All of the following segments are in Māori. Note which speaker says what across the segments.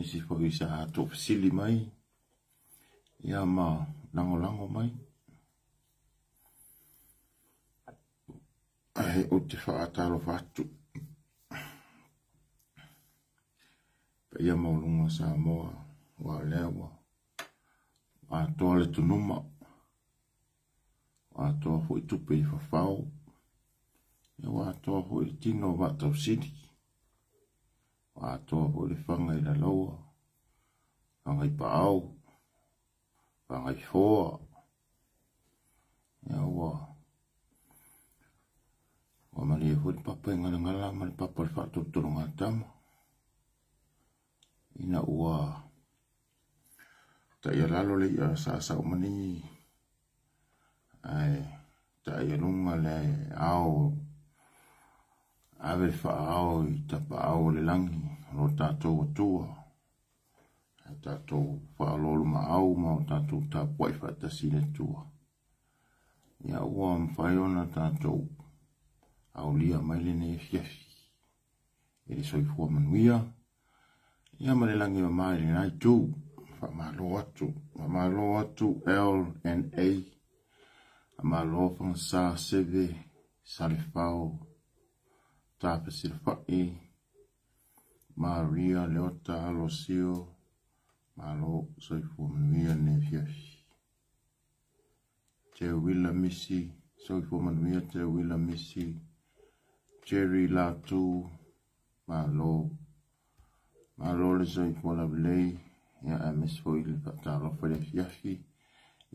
Speaker 1: isi fo isa to sili mai ia ma lango mai ai o te whaatalo whatu pa ia maulunga sa moa wa lewa wa toa le tunuma wa toa hui tupe i whawhau ia wa toa hui tino wa tau sidi wa toa hui le whanga i la laua whanga i paau whanga i hoa ia wa mali e hui papa i ngala mali papa le whaatuturu ngā tama ina ua ta ia lalo le ia sa umani ai ta ia lunga le au ave whaau i tapa au le langi lo tātou atua tātou whaalolu ma au ma o tātou tā puai whaatasi le tua ia ua mwhaiona tātou au lia maile ne fiafi e le soifua manuia ia malelangi wa maile nai tū whamalo atu LNA amalo whanga sa seve sale whao tāpe silwhai Maria Leota Alosio malo soifua manuia ne fiafi te wila misi soifua manuia te wila misi Jerry Latu malo le soifua la vilei ia ames foi le patalo fale fiafi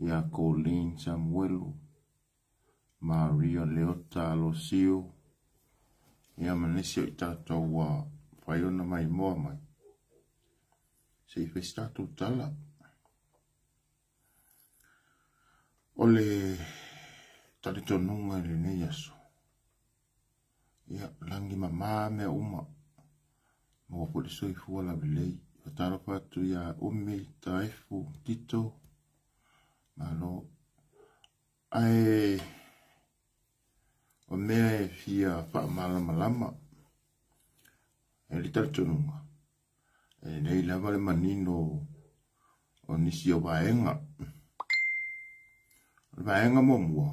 Speaker 1: ia Colleen Samuelu Maria Leota Alosio ia manesio i tātou wa whaiona mai moa mai se i whestatu tala o le talitonunga le nei aso ia langi mama mea uma mo po le soifua la vilei Pataro patu ia umi taifu tito malo ai o mea e fia wha malama e li talitonunga e nei lava le manino o nisi o vaenga mo mua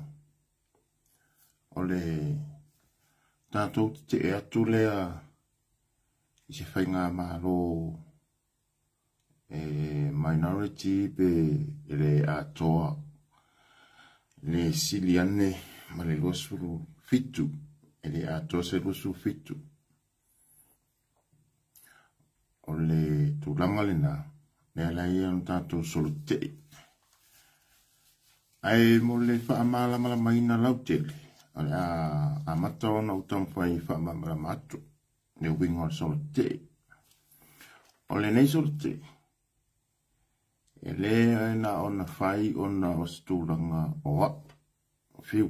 Speaker 1: o le tātou te e atu lea i se whainga malo minority pe le atoa le siliane ma le losuru fitu le atoa se losuru fitu o le tulanga le na le alai anu tātou solute ai mo le whaamala maina lautele o le a mata ona utang whai whaamala matu le wingo solute o le nei solute e le na ona fai ona o stulanga o fiu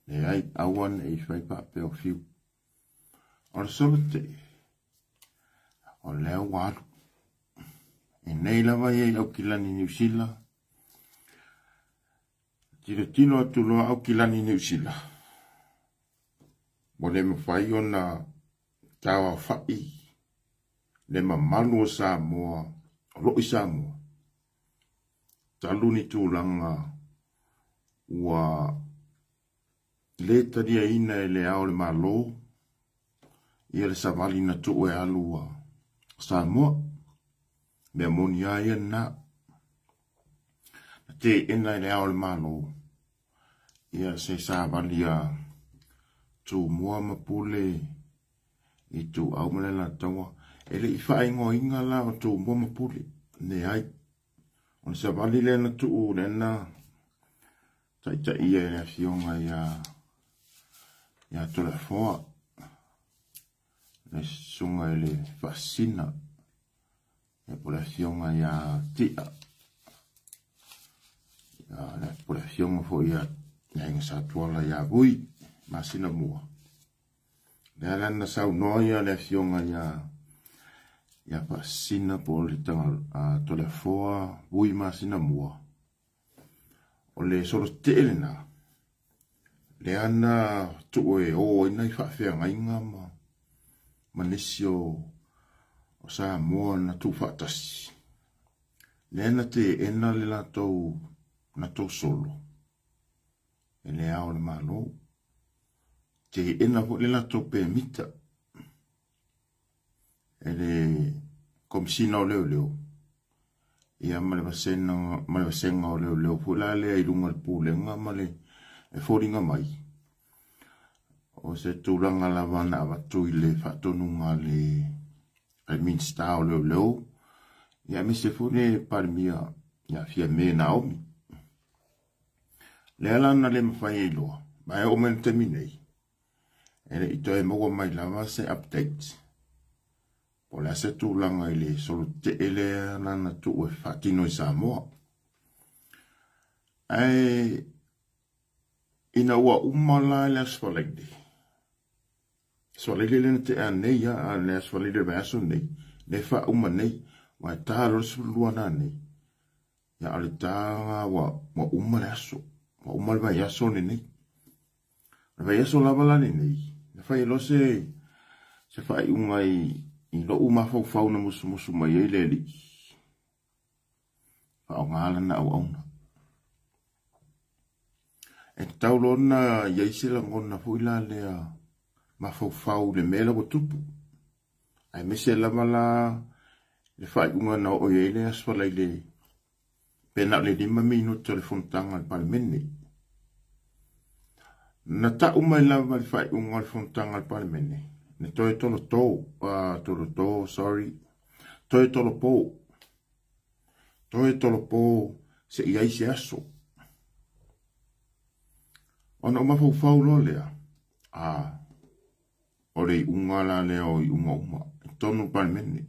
Speaker 1: le ai awan e fai pa pe o fiu o le solute o le waru e nei lava e au kilani New Zealand tino atu loa au kilani New Zealand mo le mawhai ona tawa fai le mamalu o Samoa o loi Samoa taluni tūlanga ua le taria ina e le ao le malo ia le savali na tu e alua Samoa me moni aia na te ina e le ao le malo ia se savali a tu mua mapule i tu au mele la tawa ele i whae ngō inga la o tu mua mapule ne ai on se vali le na tu le na ta ia le fionga ya to la foa le sunga le fascina e por la fionga ya tia ya la por la fionga fo ya nga sa tuala ya bui masina mua le ala na sa no ya le fionga ya fascina por le tanga to la foa bui masina mua o le solo telena le ana tu e o ina I whawhia ngainga ma manisio o sa moa na tu whaatasi. Lena te ena le latou na tau solo. E le ao le malo. Te ena vo le latou pe mita. E le komisina o leo leo. Ia male vasenga o leo leo. Pula le ai lunga le pulenga male e fōringa mai. O se tūranga lawana awatu i le whatonunga le minsta o leo leo. Ia me se fune parmia ia fia me Naomi. Le alana le mawhai e loa. Mai o men te minei. Ele ito e maua mai lava se update. Po le ase tūlanga i le solo te ele alana tu e whatino i Samoa. Ai ina ua umala le asfalegi. Asfalegi le te anei a le asfalegi le aso nei. Le wha uma nei. Wa tāro sulua nā nei. Ia ale tāga wa uma le aso. Wa uma le vai aso ne nei. Le vai aso lava lane nei. Le whai lo se whai unga i lo uma fau na musu mai e le li. Wha o ngāla na au auna. E taulo na iaise la ngona fuila lea ma fau le mela wa tupu. Ai mese lava la le fai unga na o e le asfala i le pena le 5 minuto le fontanga al palmene. Na ta umai lava le fai unga le fontanga al palmene. Ne toi tolo tō, sorry. Toi tolo pō. Toi tolo pō se iai se aso. Ona uma fau lo lea. O le unga la lea o i uma. Tonu palmene.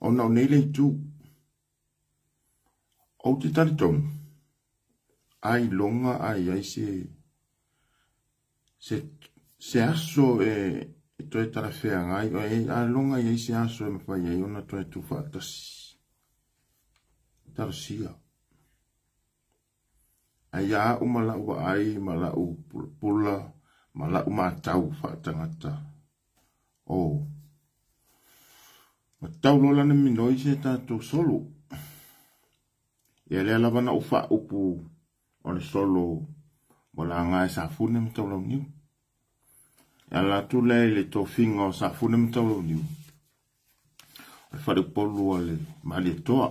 Speaker 1: Ona o nei lei tū. O te taritongu. Ai longa ai se aso e toi tarafea ngai. Ai longa ai se aso e mawhai ai ona toi tu whaatasi. Tarasia. Ai a umalau ai malau pula malau matau whaatangata. Tau lola na minoi se tātou solo. Ia lea lawana ufa upu o le solo wala ngai sa fune mtau lau niu. Ia la tu le tō whinga o sa fune mtau lau niu. E whare polu o le mali e toa.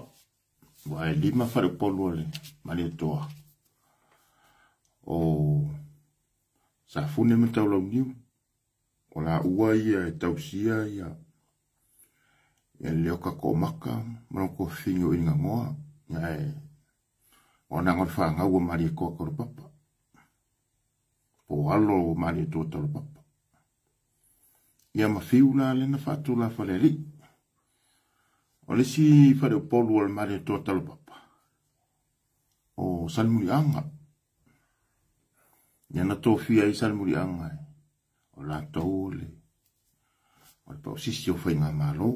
Speaker 1: Wa e 5 whare polu o le mali e toa. O sa fune mtau lau niu. O la ua ia e tausia ia. Ia leo ka ko maka, mano ko whingo i nga ngoa. Ia e, o nangon whaanga ua mari e koa koro papa. Po alo mari e tō talo papa. Ia ma whiuna lena whaatula whaleri. O le si whare o polu o le mari e tō talo papa. O salmuri anga. Ia na tō whia i salmuri anga. O la tau le. O le pao sisi o whainga malo.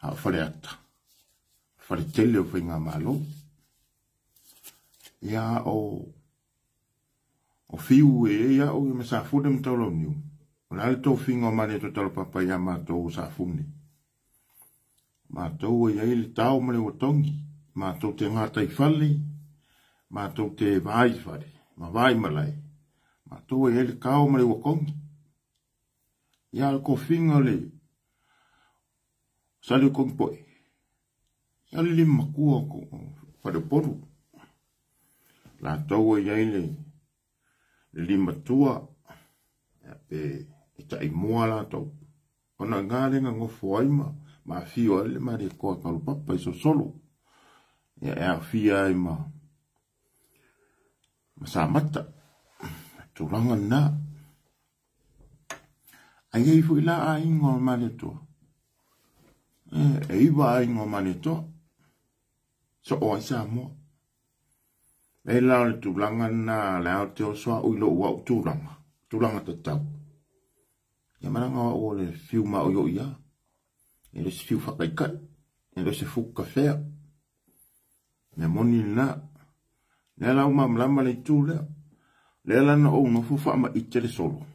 Speaker 1: A whare ata. Whare tele o whainga malo. Ia o whiu ia o me sa fune mtau lau niu. O la le tō whinga o mani to talo papa ia mātou sa fune. Mātou ia ili tau male o tongi. Mātou te ngātai whale. Mātou te vai whare. Ma vai malai. Mātou ia ili kau male o kongi. Ia ko whinga le. Sali o kongi poi. Ia li makua ko whare poru. La tau ia ili. Le 5 tua. Ia pe ita i mua la tau. Ona ngāre nga ngofu aima. Ma fio ele mari koa kalu papa iso solo. Ia ea fia ai ma sa mata. Turanga na. Ai ei fu ila a ingo mani toa. E iwa a ingo mani toa. So o ai sa mua. E lao le turanga na lao te o soa uilo ua u turanga. Turanga te tau. Ia maranga o le fiu ma o yo ia. E le se fiu whakaikai. E le se fuka whea. Me moni na. Le lau mamlama le tū lea. Le lana o no fufa ma ite le solo.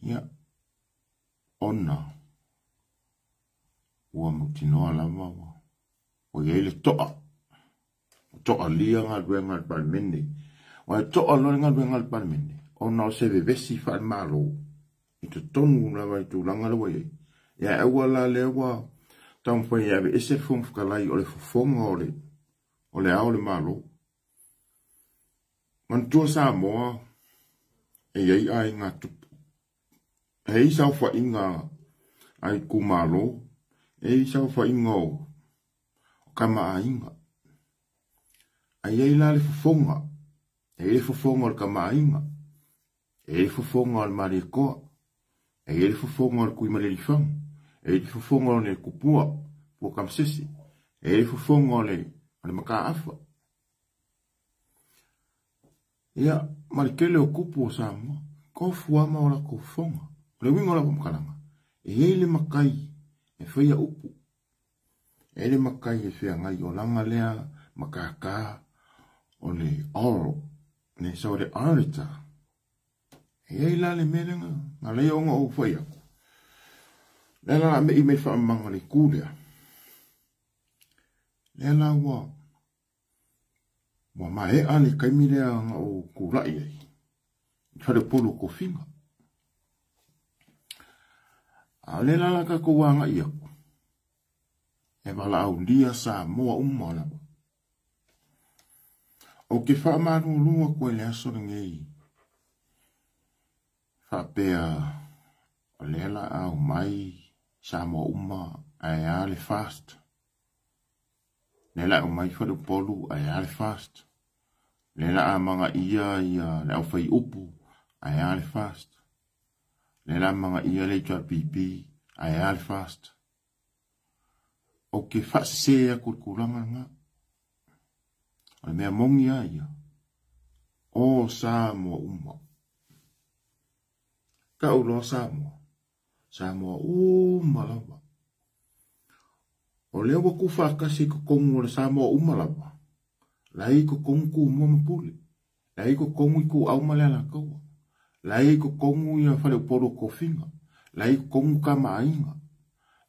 Speaker 1: Ia. ona ua mutinoa lava o ye le toa lia ngal ngal palmene wa toa lo ngal ngal palmene ona o se vesi fa malo ito tonu lava itu langa lo ye ya wala le wa tam foi ya ese fum kalai o le fonga o le ao le malo man tu sa mo e ye ai nga tu e sa fa inga ai kumalo e sa fa ingo kama ainga ai la le fonga e le fonga o kama ainga e le fonga o mariko e le fonga o kui malelifang e le fonga o le kupua po kamsesi e le fonga o le makaafa ia marikele o kupu sa mo ko fua ma ora ko fonga le wingo la kumkalanga e le makai e fia upu e le makai e fia ngai o langa lea makaka o le oro ne so le arita e la le melenga na le onga o fia le la me i me fa manga le kulia le la wa mai ani kai mi le o kulai ai fa le polo ko finga a le la ka ko wanga ia e bala au dia sa mo umala o ke fa ma lu ko le aso ngei fa pe a le la au mai sa mo umma ai ale fast le la o mai fa le polo ai ale fast le la manga ia le au fai upu ai ale fast le la manga ia le tua pipi ai ale fast o ke fa se a kulkulanga nga o mea mongi ia o sa mo umma ka ulo sa mo umma lava o le wa kufa kasi ko kongu le sa mo umma lava lai ko kongu mo mapule lai ko kongu ku au malala ko lai ko kongu ia fa le poro ko finga lai ko kongu kama ainga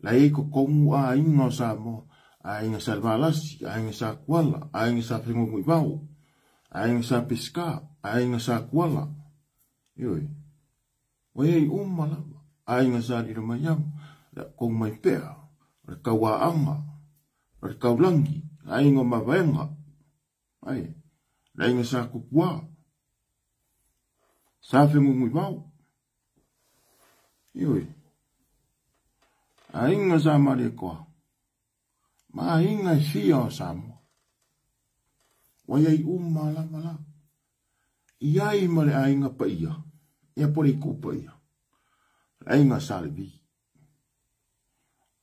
Speaker 1: lai ko kongu a inga sa mo a inga salvalasi a inga sa kuala a inga sa fingo kuibau a inga sa pesca a inga sa kuala yoi wei umala a inga sa di mayam la kong mai pea le kawaanga le kaulangi a inga mavenga ai la inga sa kupua sa fingo kuibau yoi a inga sa mare koa ma inga fia o samo wai umala mala iai male a inga pa ia ia pori kupa ia a inga salvi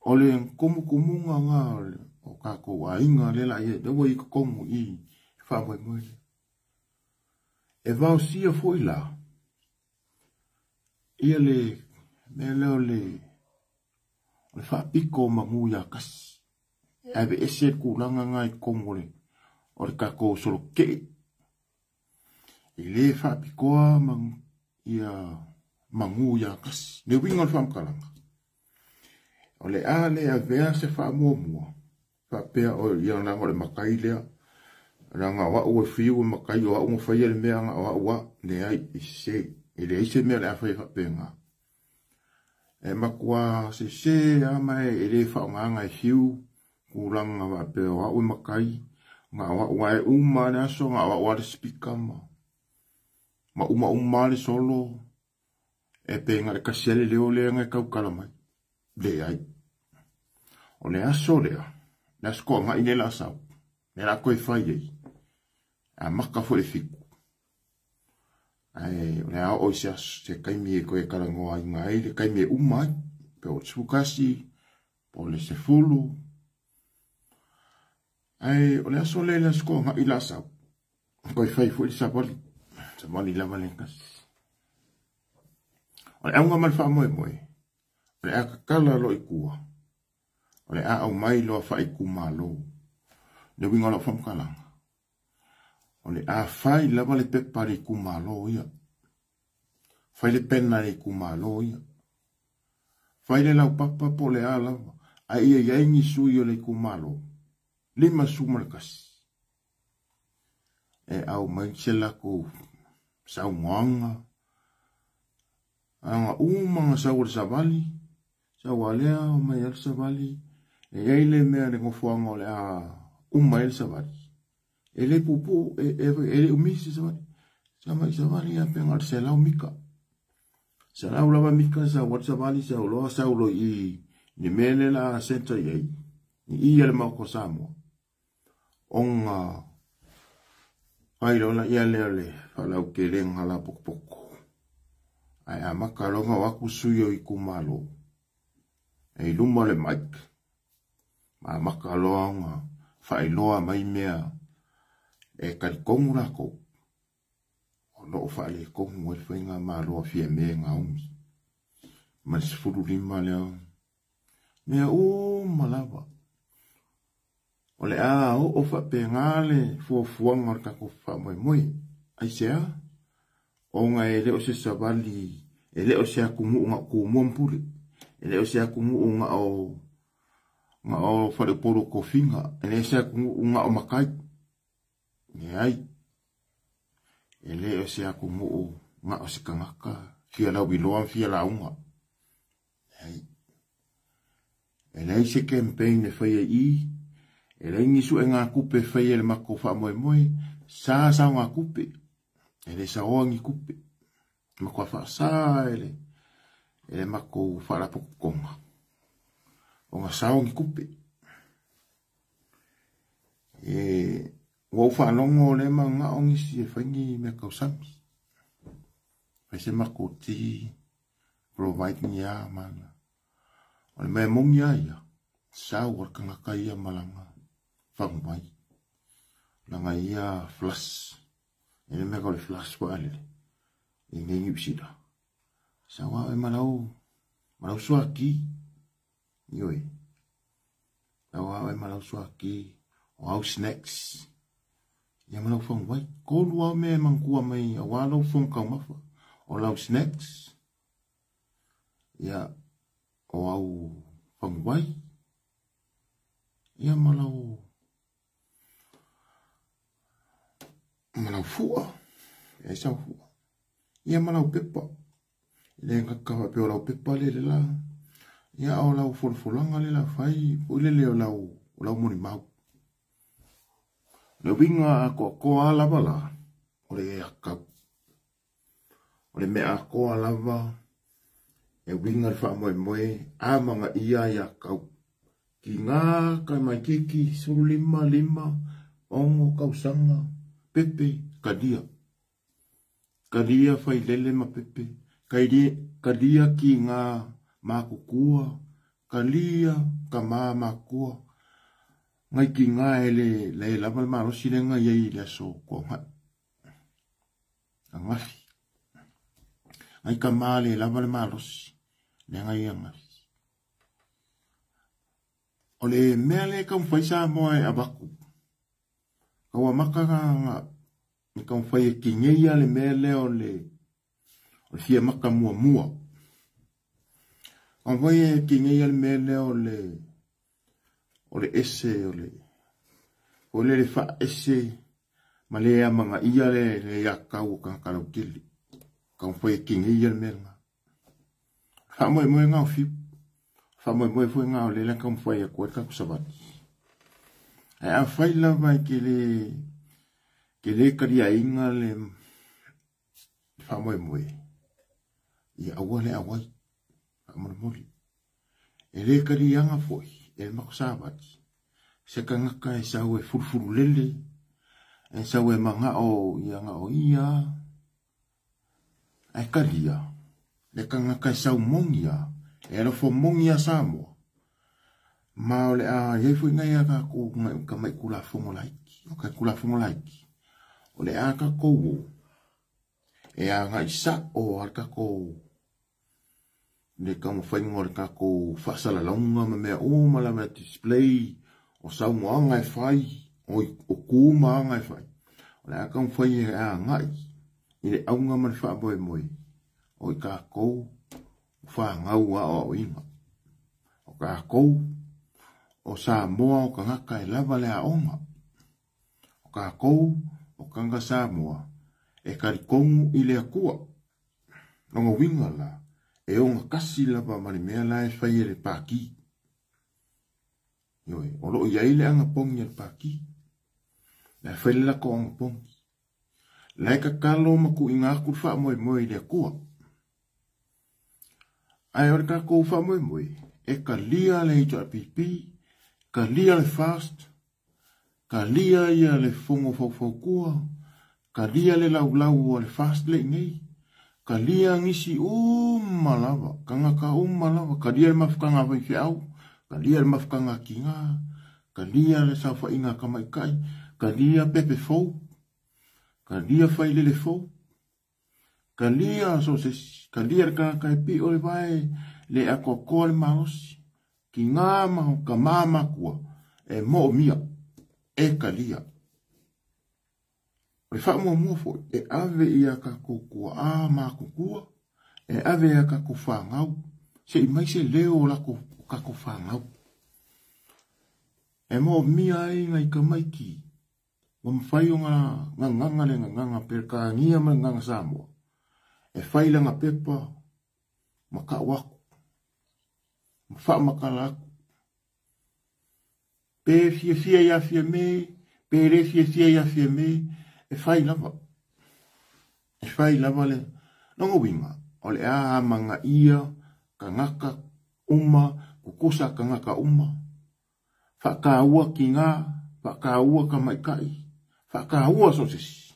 Speaker 1: ole komu kumunga nga o kako a inga lela ia da wai komu i fa mai mai e vau sia foi la ia le mele le fa piko mangu ya kas ave ese kulanga ngai komole o le kako solo ke ile fa piko mang ia mangu ya kas le winga fam kalanga o le ale ave se fa mo fa pe o ia na o le makai le ranga wa o fiu makai o o fa ile me nga wa le ai se ile ise me la fa pe nga e makua se ama e le fa nga fiu kulanga wa pe wa o makai nga wa e uma na so nga wa le speaker ma uma le solo e pe nga le kasele le ole nga ka kala mai le ai o le aso le la sko nga ine la sa le la ko fa ye a maka fo le fiku ai le a o se kai mi ko e kala ngo ai nga le kai mi uma pe o tsukasi po le se fulu ai o le aso le la sko nga ila sa ko fai fo sa poli sa mali la valenkas o le anga mal fa mo o le a kala lo ikua o le a au mai lo fa ikumalo le winga lo fam kala o le a fai la vale pepari kumalo ia fai le penna le kumalo ia Whaile lau papa po le ala. A ia yaingi sui o le kumalo. Lima sumalakasi. E au mai se lako saunga. Anga umanga sau le savali. Sau alea o mai al savali. E eile mea le ngofuanga o le a umai le savali. E le pupu, e le umisi savali. Sa mai savali a pengar se lau mika. Sa lau lava mika sa wat savali sa uloa sa ulo i ni mele la senta iei. Ni ia le mauko Samoa. Onga ai lona ia le falau keleng hala pokpoko. Ai a makalonga waku suyo i kumalo. E luma le maik. Ma makalonga whailoa mai mea e karikongu rako. O no whaile kongu e whainga maloa fia mea ngā umi. Ma sifuru lima leo. Mea o malawa. O le a o whape ngāle fuafuanga o kako whamoe moe. Ai sea. O ngā e leo se savali. E leo se akumu ngā kumuampure. E leo se akumu ngā o ngā o whare poro kofinga. E leo se akumu ngā o makai. Ne ai. E leo se akumu ngā o se kangaka. Fia lau biloa fia launga. Ai. E leo se campaign e whaia i. E rei nisu e ngā kupe whaia le mako wha moe. Sā sao ngā kupe. E le sa oangi kupe. Mako wha sā ele. E le mako wharapoko konga. O ngā saongi kupe. E wau whanongo le ma ngā ongi si e whaingi me kausami. Whai se mako ti provide ni a mana. O le mea mongi a ia. Sao warkangaka ia malanga. Whangwai. Langa ia flash. E le mea kau le flash wa alele. E ngengi pisida. Sawa e malau. Malau suaki. Ioi. Sawa e malau suaki. O au snacks. Ia malau whangwai. Kolu au mea mangkua mai. A walau whangkau mafa. O lau snacks. Ia. O au whangwai. Ia malau. Malau fua. E sao fua. Ia malau pepa. Le ngakawa pe o lau pepa le la. Ia o lau fulfulanga le la fai. O le o lau moni mau. Le winga a ko alava la. O le e akau. O le mea ko alava. E winga le wha moe. A manga ia i akau. Ki ngā kai mai kiki. Suru lima. Ongo kausanga. Pepe, kadia. Kadia fai lele ma pepe. Kadia ki ngā mākukua. Kalia ka mākua. Ngai ki ngā ele le lava le marosi le ngai ei le aso kua ngai. Angafi. Ngai ka mā le lava le marosi. Le ngai angafi. O le mea le ka mwhaisa moe abaku. Kaua makanga nga ni kau whai e ki ngeia le mea leo le fia maka mua. Kau whai e ki ngeia le mea leo le ese o le wha ese ma le amanga ia le yakau o kankarau kili. Kau whai e ki ngeia le mea nga. Wha moe ngau fiu. Wha moe fui ngau le kau whai e koe kaku sabati. Ai a whaila mai ke le karia inga le whamoe. I aua le awai. Whamori. E le karia anga foi. E le mako sāwati. Se ka ngaka e sau e furufuru lele. E sau e manga o ianga o ia. E karia. Le ka ngaka e sau mongia. E rofo mongia Samoa. Ma ole a ye fu ngai aka ko ka mai kula fongo laiki o ka kula fongo laiki ole aka ko e a ngai sa o aka ko le ka mo fai ngor ka ko fasala longa me o mala me display o sa mo ngai fai o ku ma ngai fai ole aka mo fai a ngai ile aunga man fa boy moi o ka ko fa ngau o inga ka kou o Samoa o ka ngaka e lava le aonga. O ka kou o kanga Samoa e karikongu i le akua. Nonga winga la e onga kasi lava mali mea la e whai le pāki. Yoi, o loo iai le anga pongi le pāki. Le whai le lako anga pongi. Le ka kalo maku inga aku wha moe moe le akua. Ai ore ka kou wha moe moe e ka lia le hito a pipi, ka lia le fast, ka lia ia le fongo fau kua, ka lia le lau lau o le fast le ngei, ka lia ngisi malava, ka ngaka malava, ka lia le mafukanga vai au, ka lia le mafukanga ki ngā, ka lia le saufa inga kamaikai, ka lia pepe fau, ka lia whai le fau, ka lia sosesi, ka lia le kanga pi o le vai le ako koa le maosi, ki ngā maho ka māmakua e mo mia e ka lia. E wha mua fo e ave ia ka kukua a mākukua, e ave ia ka kufangau, se i mai se leo la ka kufangau. E mo mia e ngai ka maiki, wa mwhai o nganga le nganga per ka ngia ma nganga Samoa. E whai langa pepa, maka waku, mwha makala aku. Pe fia ia fia me, pe re fia ia fia me, e whai lava. E whai lava le, nongo winga, o le a manga ia, ka ngaka uma, kukusa ka ngaka uma. Whakaua ki ngā, whakaua ka maikai, whakaua sosesi.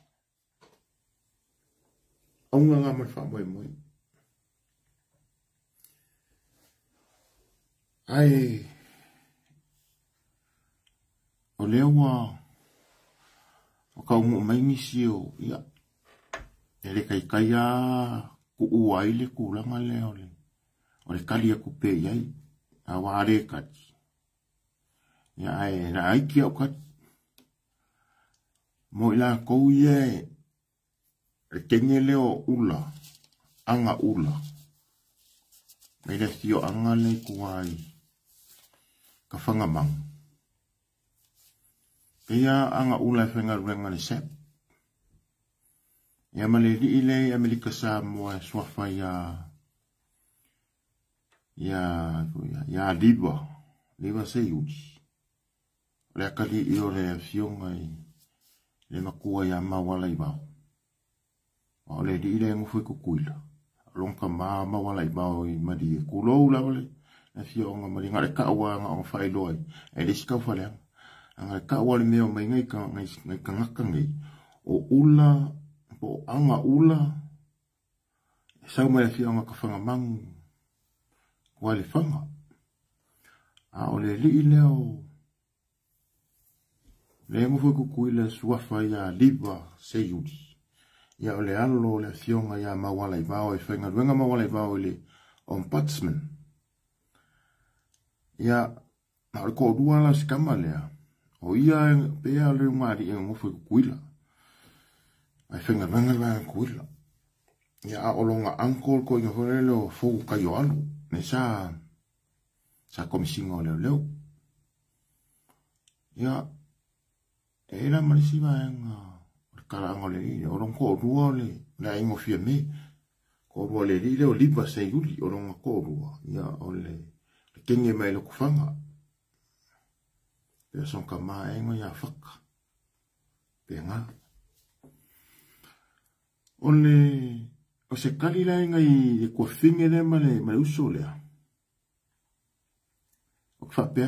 Speaker 1: Aunga ngā mai whamoe moe. Ai, o lewa, o ka umu mai nisi o, ia, e le kai a ku uai le kulanga leo le, o le kali a kupe iai, a ware kati. Ia ai, na aiki au kati. Mo ila kou ie, e kenge leo ula, anga ula. Mai le tio anga le kuai, ka whangamang. Ia anga ula e whenga ruenga le sep. Ia male li ile Amerika Samoa e swafa ia liba se yuji. Le akali i o le fionga i le makua ia mawala i bau. O le li ile ngufu i kukuila. Longka mawala i bau i madi e kulou la wale. Le fionga madi ngare kaua nga o whailoi. E le sikau whaleanga. Anga kaua le meo mai ngai ka ngaka ngai. O ula, o anga ula. E sau mai le fionga ka whangamangu. Kua le whanga. A o le li ile o le ngufu kukuila suafa ia liba se yudi. Ia o le alo le fionga ia mawala i bao e whainga ruenga mawala i bao le ombudsman. Ia na o le ko rua la sikama lea. O ia pea le ngari e ngufu kukuila. Ai whainga ruenga la kukuila. Ia a olonga uncle ko inga horele o fou kayo alu. Ne sa komisinga o leo. Ia era marisiva nga karanga le orang ko rua le ingo fia me ko rua le o liba se yuli orang ko rua ia ole kenge mai lo kufanga pe son kama ingo ya faka pe nga ole o se kali la ngai ko finge le male uso le o fa pe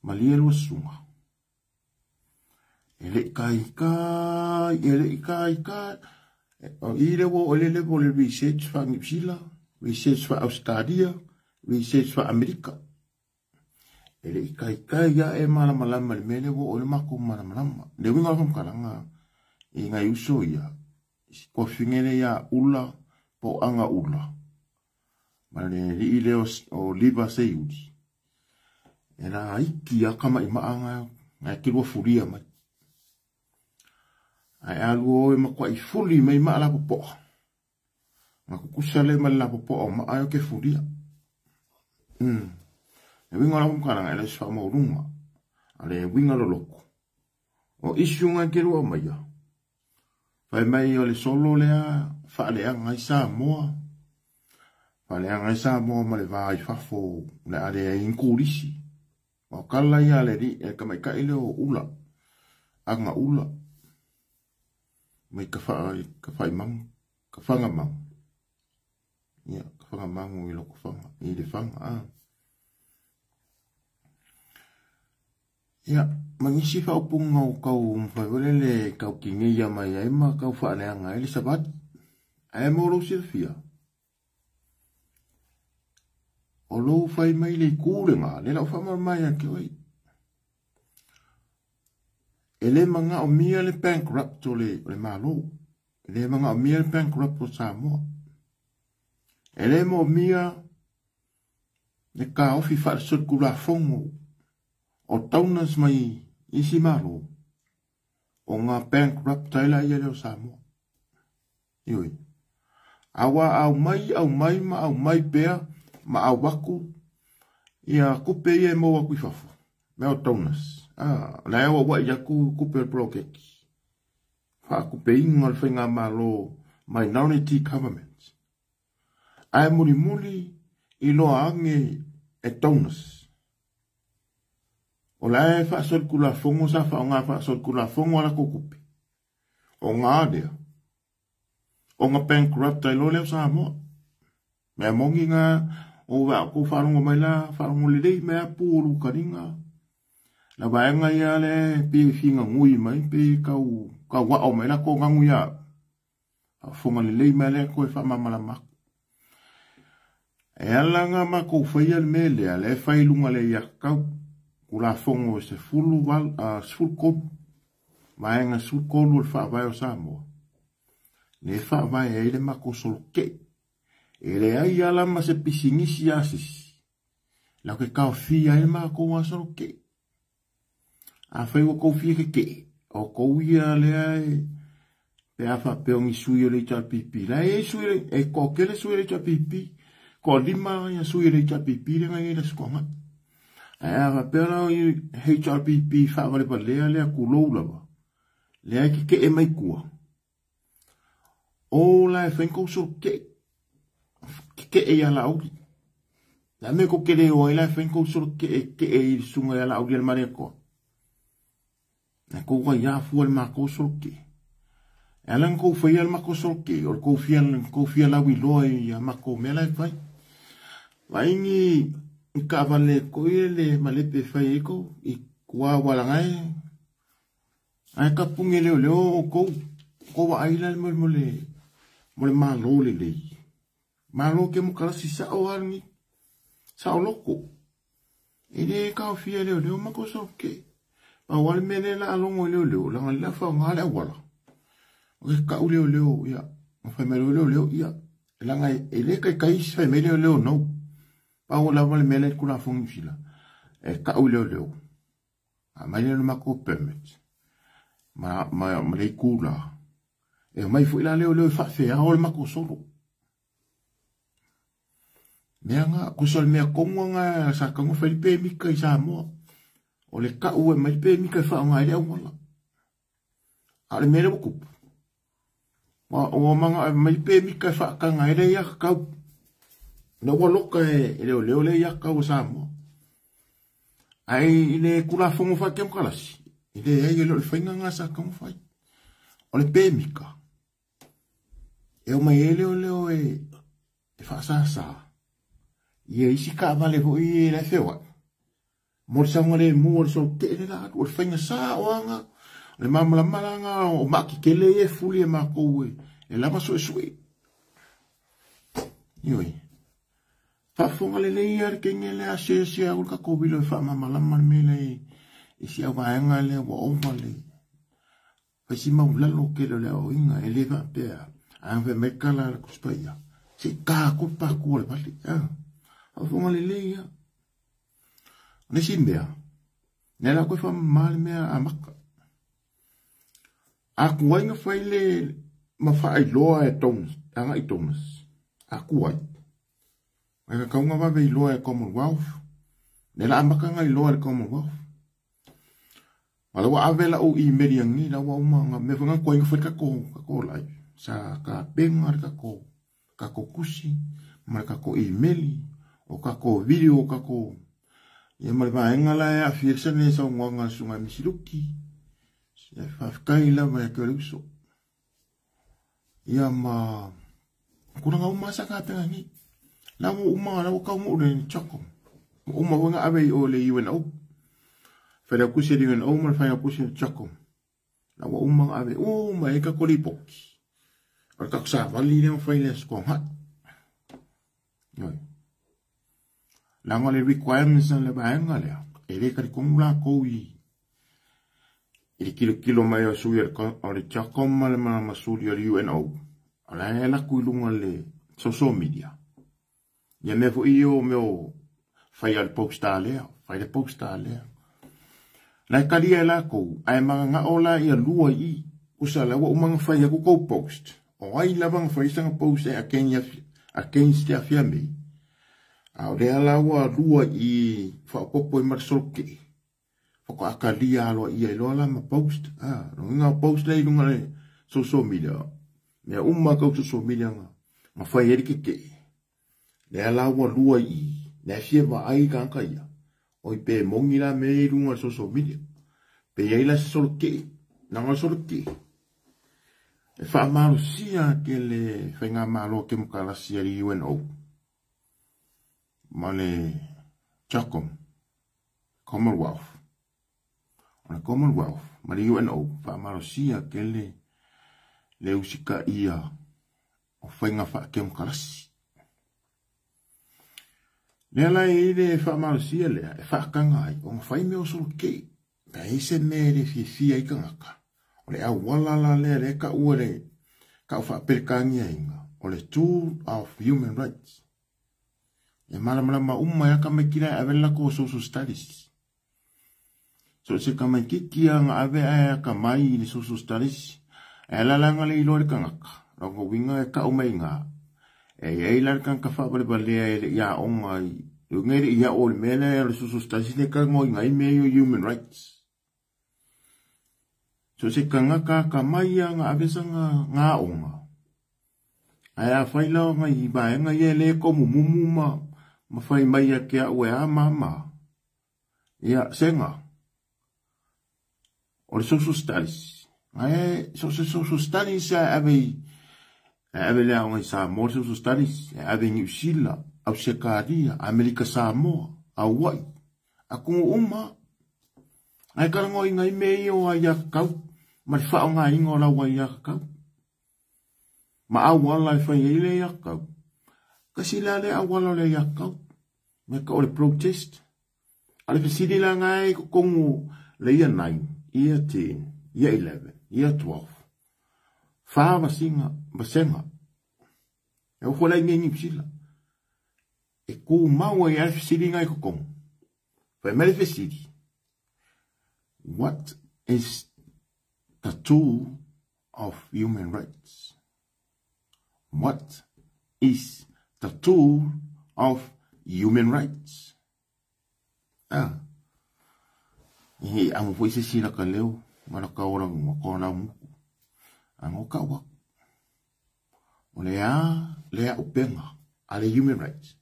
Speaker 1: malielo sunga ele kai o ile wo ole le vol research fa ngipsila research fa Australia research fa Amerika ele kai ya e mala mele wo ole mako mala le winga kom kalanga e ngai uso ya ko fingele ya ula po anga ula male ile o liba se yudi era iki ya kama imaanga ngai kilwa furia mai ai alu o makwa i fuli mai ma la popo. Ma ku kusale ma la popo ma ayo ke furia. E winga la kumkaranga ele sfa mo runga. Ale winga lo loko. O isunga ke rua mai ya. Fai mai o le solo lea fa le anga i Samoa. Fa le anga i Samoa ma le vai fafo le ale inkurisi. O kala ia le ri e kamai ka ile o ula. Anga ula. Mai ka fai mang. Ka fanga mang. Ia, ka fanga mangu i loko fanga. I le fanga, Ia, mangisi fa upunga o kau mwhaiwale le kau kingi ia mai aima kau whaanea ele sabat. Ae moro sirfia. O lou whai mai le kūrenga, le lau whamar mai a ke oi. Ele manga o mia le bankrupt o le malo. Ele manga o mia le bankrupt o Samoa. Ele mo mia le ka ofi whaasot kula fongo. O taunas mai isi malo. O ngā bankrupt taila ia leo Samoa. Ioi. Awa au mai ma au mai pea ma au waku. Ia kupe ia mo waku i fafu. Mea o taunas. Na ewa wa ia kupe prokeki. Wha kupe inga le whainga malo minority government. Ai muri i loa ange e taunas. O la e whaasot kula fongo sa wha o ngā whaasot kula fongo ala kukupe. O ngā adea. O ngā bankrupt ai lo leo Samoa. Mea mongi ngā o wā ko wharongo mai la, wharongo le rei mea pūru karinga. La waenga ia le pe finga ngui mai, pe kau wao mai la ko ngangu ia. Fonga le rei mea le koe whamamala mako. E alanga ma ko whaia le mele, le whailunga le ia kau. Kula fongo se fulu kopu. Maenga sulkolu le whaavai o Samoa. Le whaavai e le mako soloke. E le ai alama se pisingisi asisi. Lau ke kao fia e mako wa soloke. A whaiwa kou fia ke ke. O kou ia le ai. Pe awha peongi sui o le ita pipi. La e sui e kokele sui le ita pipi. Ko lima ia sui le ita pipi le ngai le skonga. Awa pera i HRPP whaavare pa lea lea kulou lawa. Lea ke e mai kua. O la e whenkou so ke e ala auri. La me ko kere o e la e whenkou so ke e i sunga e ala auri al maria koa. Na kou wa ia fua le mako so ke. E alang kou whaia le mako so ke. O kou fia lawi loa i a mako mea lai whai. Waingi ka vale ko ile malepe fai ko I kua wala ngai ai ka punge leo ko wa aila mole malo le malo ke mo kala si sa o arni sa o loko ile ka fia leo ma ko so ke pa wal mene la longo leo la fa ngala wala o ka u leo ya mo fa me leo ya la ngai ile kai fa me leo no pa o la vale mele kula fungila e ka u leo a mai le mako permit ma le kula e mai fu ila leo fa fe a o le mako solo Meanga ko sol mea kongo nga sa kango Felipe mika I Samoa o le ka u e mai pe mika fa nga ile wala a le mele buku o manga mai pe mika fa ka nga ile ya ka no waloka e leo le ya ka o Samoa ai ile kula fongo fa kem kalasi ile ai le fainga nga sa kango fa o le pe mika e o mai leo e fa sa Ia isi ka vale ho I le fewa. Mor sa ngale mo so te la o fainga sa oanga. Le mamala malanga o maki kele e fuli e mako e lava so sui. Ioi. Fa fonga le ia ke ngele a se a ka ko bilo fa mamala mele e si ava nga le o vale. Fa si ma ula lo ke le o inga e le va pe a ve me kala ku spaia. Si ka ko pa ko le vale. A fonga le leia. Ne simbea. Ne la koe wha maale mea a maka. A kuai nga whaile ma whaai loa e tonas. Anga I tonas. A kuai. Mai ka kaunga wawe I loa e Commonwealth. Ne la amakanga I loa e Commonwealth. Wala wa avela o I meriangi la wa umanga me whanga koe ngawhai kako lai. Sa ka penga kako kusi, mai kako emaili, o kako video o kako. Ia mai vaenga la e a fiesa ne sa ngwanga sunga misiruki. Ia whafkai la mai ke ruso. Ia ma kuranga umasa ka penga ni. La mo uma la ka mo le chako. Uma wanga ave o le UNO. Fera kusi le UNO ma fa kusi chako. La wa uma ave o mai ka kolipoki. Ar ka sa vali le fa ile sko ha. Yoi. La ngole requirements le baenga le. Ele ka kumula ko I. Ele kilo mai o suia o le chako ma le masuri o UNO. Ala e la kuilunga le social media. Ia me fo io meu fai al posta lea, fai le posta lea. La kalia la ko, ai manga ola ia lua I, usa la wa umanga fai a ko post. O ai la bang fai sanga post e against ya fiame. Au le ala wa lua I fa popo I marsoke. Fa ko akalia lo ia lo la ma post. Ah, nga post le lunga le social media. Me umma ko social media nga. Ma fai e ke. Le ala wa lua I, le fie wa ai kanka ia. O I pe mongi la me runga social media. Pe ia ila solo ke, nanga solo ke. E wha amaro sia ke le whainga amaro ke mukala sia li UNO. Ma le Chakom, Commonwealth. O le Commonwealth, ma le UNO, wha amaro sia ke le usika ia o whainga wha ke mukala sia. Le la e le fa marsia le e fa kanga ai o fai me o so ke pa ese me le fi ai kanga o le awala la le ka ure ka fa perkanga inga o le tool of human rights e mala ma umma ya ka me kira avela ko social studies so se ka me kikia nga ave a ka mai le social studies e la la nga le lo le kanga ro winga e ka o mai nga e la kan ka fa bale ya onga ngere ia o mele le susu stasi ne ka ngoi ngai me human rights so se kanga ka mai nga avesanga nga onga aya faila nga I ba nga yele ko mumu ma fai mai ke a we a mama ia senga o le susu stasi ai so stasi sa ave le au sa mo so studies ave New Zealand au Sekaria Amerika Samoa au Hawaii aku uma ai ka ngoi ngai me o ai kau ma fa nga ingo la wa ya kau ma au wala fa ile ya kau kasi la le au wala le ya kau me ka o le protest ale fesidi la ngai ko ngu le ia 9 ia 10 ia 11 ia 12 fa vasinga vasenga e o fola ngi psila e ku maua e afisiri ngai kokong fa mele fesiri what is the tool of human rights what is the tool of human rights e amo foi se sila ka leo mana ka ora ko na mu ango kawa o lea upenga ale human rights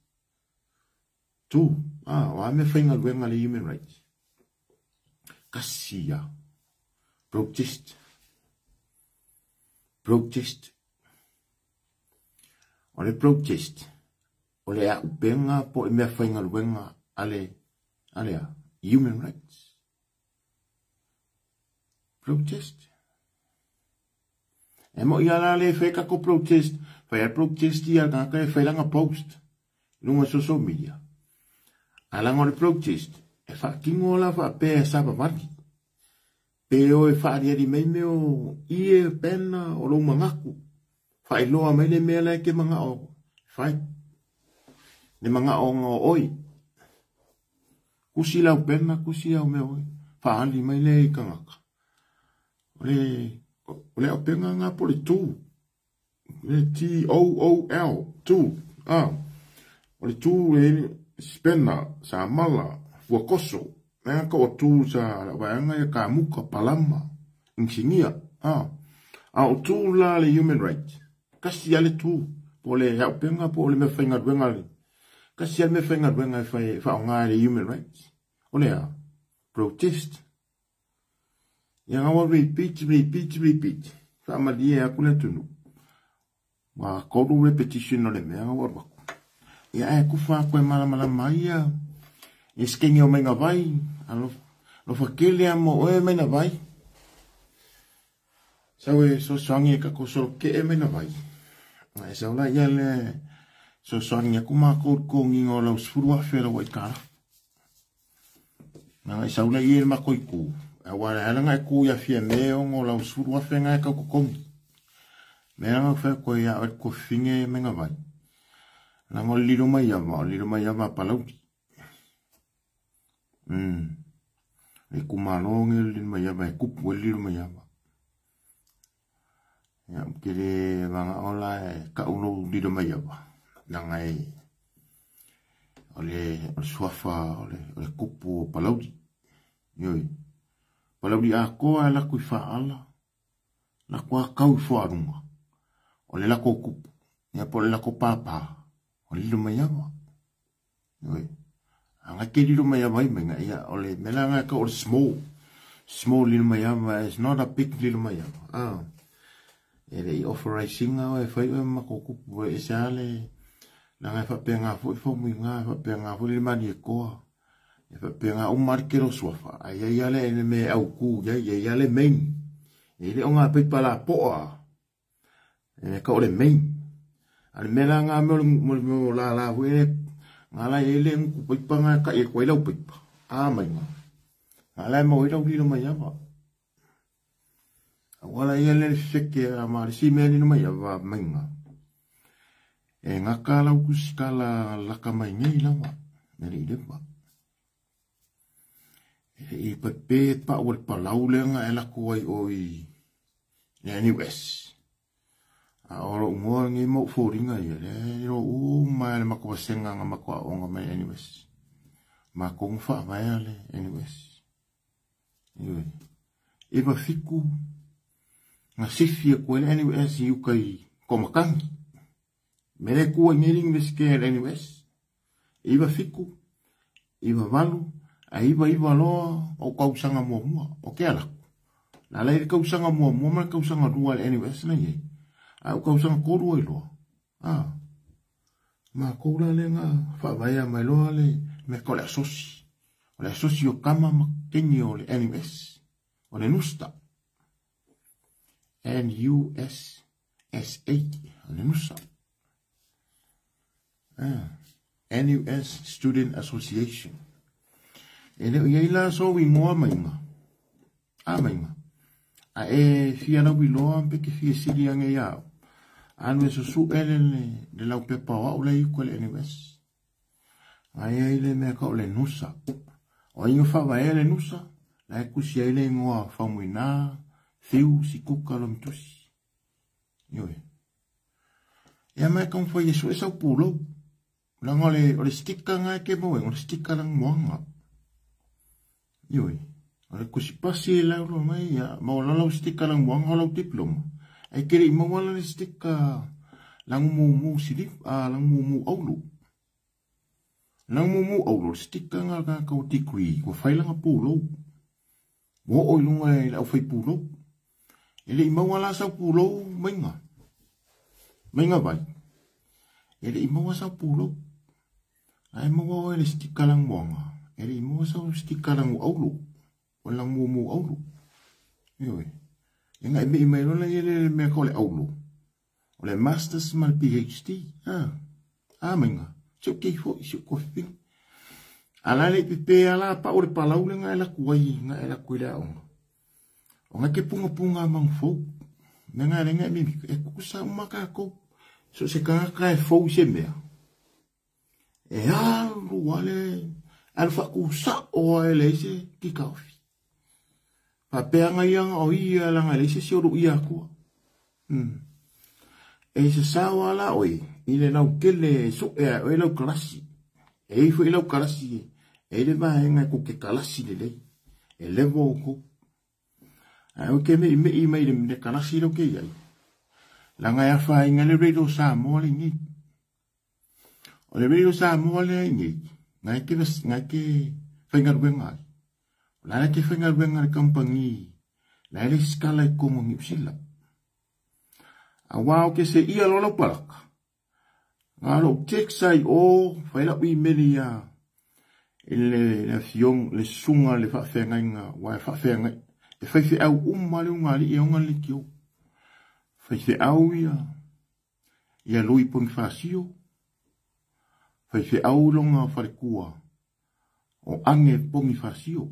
Speaker 1: tu wa me fainga luenga le human rights kasia protest o le protest o lea upenga po me fainga luenga ale human rights protest e mo ia la le feka ko protest fa ia protest ia ka ka fa langa post nunga social media ala ngore protest e fa kingo la fa pe sa ba maki pe o e fa dia di me o ie pena o lo mangaku fa i loa mai le mele ke manga o fa le manga o ngo oi kusila pena kusia o me oi fa ali mai le kangaka ole o penga nga pole tu le TOOL tu o o le tū e spena sa mala fua koso mea ka o tū sa la waanga ia ka muka palama insingia a o tū la le human rights kasi ale tū po le hau penga po le me whainga ruenga le kasi ale me whainga ruenga e whaonga le human rights o le a protest ia ngawa repeat whaamalia aku le tunu wa koru repetition o le mea ngawa waku ia e kufa koe malamala mai ia e skengi o menga vai alo lo fakele mo o e menga vai sawe so songi ka ko so ke e menga vai ai sa la ia le so songi ku ma ko ngingo lo sfurua fera wai ka na sa la ia ma ko ku a wala ala nga ku ya fie me o lo sfurua fenga ka ko me nga fa ko ya ko finge menga vai la ngol lilo mai ama palau e kumalong lilo mai ama e kupu lilo mai ama ya kire vanga ola ka uno lilo mai ama nangai ole swafa ole kupu palau yoi palau a ko ala ku fa ala la ko kau fo arunga ole la ko kupu ya pole la ko papa o lilo mai ama oi anga ke lilo mai ama menga ia ole melanga ka o small lilo mai ama is not a big lilo mai ama ele authorizing o e fai ma ko ku e sale nanga fa penga fo minga fa penga fo le mani ko e fa penga o markero sofa ai ale me au ku ia ale men ele onga pe pala po e ka ole men al melanga mo la we ngala ele ku pipanga ka e ko ilo pipa mai ngala mo ilo dilo mai ava wala ele seke ma si meni no mai ava menga e ngakala ku skala la ka mai ngai la wa meri de ba e pepe pa o pa laulenga ela ko oi anyways ora ungoa ngi mo foringa ia le ro mai le mako senga nga mako onga mai anyways mako ngfa mai ale anyways e va fiku nga sifia ko anyways yu kai komakan mere ko ngiring meske anyways e va fiku e va valu ai va lo o kausanga mo o ke ala la le kausanga mo ma kausanga dual anyways na ye au kau sang koru e loa. Ma koura le nga whawaya mai loa le me ko le asosi. O le asosi o kama ma kengi o le NUS. O le nusta. NUSSA. O le nusta. NUS Student Association. E leo iei la so wingoa mainga. Mainga. A e fia na wiloa mpeke fia siri ange iau. Anu e susu ele le lau pepa wa ule iku le NUS. Ai ele mea ka ole nusa. O inga whawa ele nusa. La e kusi ele ingoa whamuina. Thiu si kuka lo mitusi. Ioi. Ia mea ka mwhai yesu e sau pulo. Langa ole stika ngai ke moe. Ole stika lang moanga. Ioi. Ole kusi pasi e lau lo mai. Ma ola lau stika lang moanga lau diploma. Ai kere ima wala le stika lang mumu silif lang mumu aulu. Lang mumu aulu stika nga ka o degree ko fai langa pulo. Wo oi lunga e au fai pulo. Ele ima wala sa pulo mainga. Mainga vai. Ele ima wala sa pulo. Ai ma wo ele stika lang moanga. Ele ima wala sa stika lang aulu. Lang mumu aulu. Yoi. Nga ime ime rola ele me ko le aulu. O le masters mal PhD. Menga. So ke fo iso ko fin. Ala le pepe ala pa o le palau le nga ela kuai nga ela kuila o. O nga ke punga punga mang fo. Nga nga mi e kusa maka ko. So se ka e fo se mea. E alu wale alfa kusa o ele se ki kaufi. Papeanga yang o langa le se ru ia ko. E se sawa la oi ile lau kele so e lau kalasi e fo lau kalasi e le va nga ko ke kalasi le e le vo ko o ke me le kalasi lo ke ai la nga ya fa nga le redo sa mo le ni o le redo sa mo le ni nga ke fengar benga la ke fengar benga compagnie la le skala ko mo ngipsila a wao ke se ia lo palaka alo teksai o faila wi melia ele la fiong le sunga le fa fenga wa fa fenga e fa fi au mali ngali e ngali kio fa fi au ia lui pon fasio fa fi au longa farkua o ange pon fasio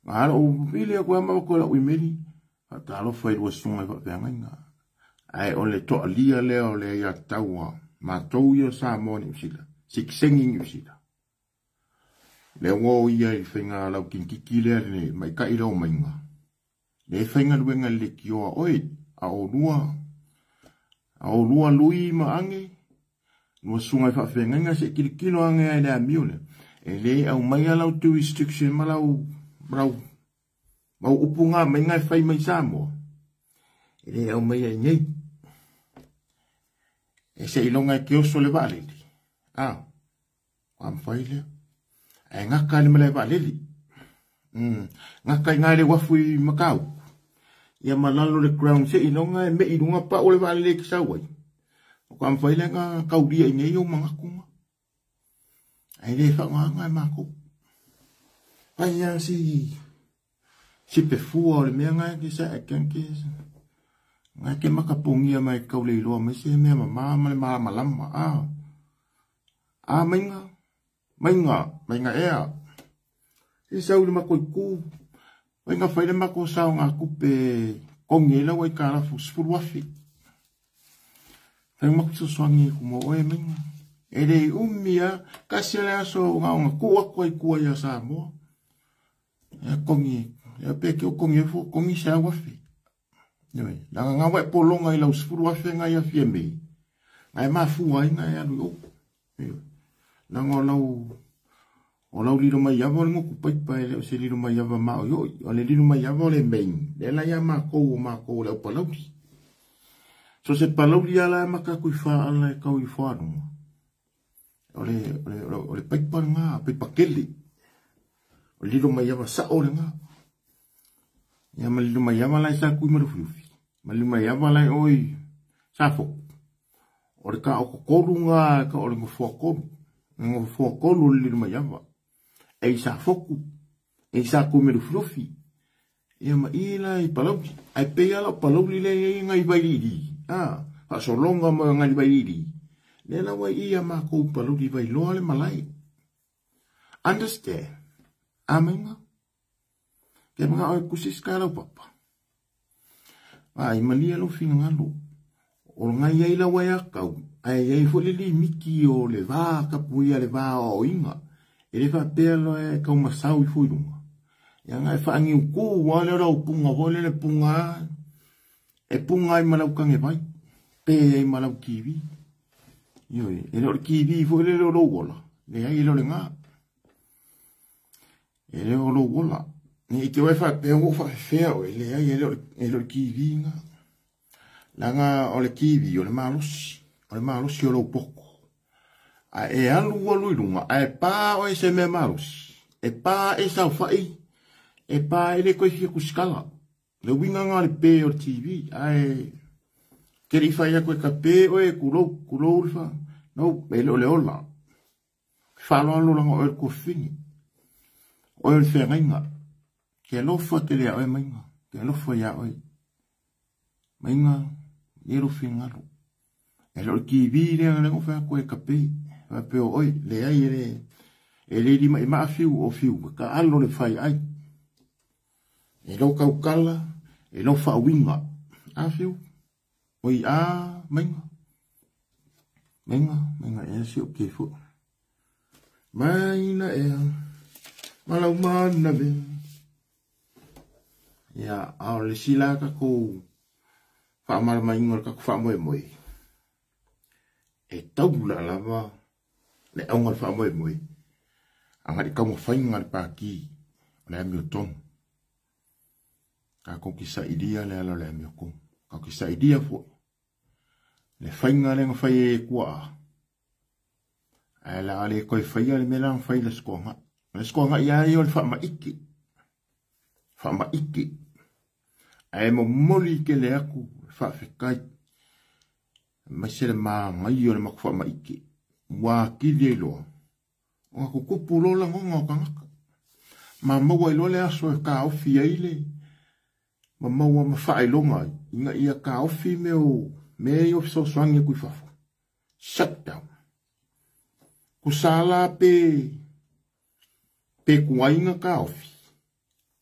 Speaker 1: alo vile ko ma ko la wi meli atalo fa lo sunga fa fenga ai ole to lia leo le ya taua ma tou yo sa moni usila siksengi usila le wo ia I fenga la kinkiki le ne mai ka ilo mainga le fenga luenga le kio oi a lua lui ma ange no sunga fa fenga se kilo ange ai le miule e le au mai ala tu restriction malau brau mau upunga menga fai mai samo e au mai nei e se ilonga ke o sole vale am faile e ngaka le mele vale ngaka ngale wafui makau ia malalo le ground se ilonga me ilunga pa ole vale ke sawai ko am faile nga kaudia nei o mangaku ai le fa nga mako ai si pe fu le me nga ke sa ke nga ke makapungia mai kaule lo me se me mama le malama mainga ea I sau le mako ku mainga faile mako sao nga kupe kongela wai kala fusfuru afi fai mako swangi kumo oe mainga ele umia kasele aso nga kuwa ya sa mo kongi ya peke o kongi fo kongi sa wafi Yoi, langa ngawa polonga I lau sifuru wafenga ia fiembe. Ngai mafua inga ia lu. Langa o lau liro mai yava le ngoku paipai le o se liro mai yava mao yoi. O le liro mai yava le main. Le la ia mako le o palauri. So se palauri ala maka kui faa ala e kau I whanunga. O le paipai ngā, paipakele. O liro mai yava sa o le ngā. Ya malima ya malai sa kui marufufi malima ya malai oi safo ore ka o korunga ka ore ngo fo lima ya va e safoku e sa kui marufufi ya ma ila I palau ai pe ala palau le ngai bairi fa so longa mo ngai bairi le la wa ia ma ko palau di vai lo ale malai understand amenga ke mga o kusis kala papa ai malia lo fina ngalo o ngai ai la wa ka ai fo le miki o le va ka puia le va o inga ele fa pelo e ka uma sau I fo lunga ya ngai fa ngi ku wa le ro punga ho le punga e punga I malau ka nge vai pe malau kiwi yo ele o kiwi fo le lo gola le ai lo nga ele o lo gola Ni ke wa fa pe o fa feo le ai ele ki vinga langa o le kiwi o le malus o lo poko a e alu lunga a pa o se me malus e pa e sa fai e pa ele ko fi kuskala le winga nga le pe o TV ai ke ri fa ya ko ka pe o e kulo fa no e le ola fa lo o ko fini o el fenga ke lo fo te le o mainga ke lo fo ya o mainga e lo finga lo e lo ki vi le ngo fa ko e kape fa pe o le ai ele di ma fiu o fiu ka allo le fai ai e lo ka kala e lo fa winga a fiu oi mainga e si o ke fo maina e malau mana be ya au le sila ka ko fa mal mai ngor ka fa moe e tau la lava le aunga fa moe moe anga di kamo fainga le paki le amio ton ka ko kisa idia le ala le amio ko ka kisa idia fo le fainga le ngafai e kua ala ale koi faia le melang fai le skonga ia yo le fa ma iki ai mo moli ke le aku fa fekai masele ma ngai yo le makfa ma iki wa ki le lo o ko kupulo la ngonga kanga ma mo wa lo le aso ka o fi ile ma mo wa ma fa ilo ngai inga ia ka o fi me yo so swangi ku fa shut down kusala pe kuainga ka o fi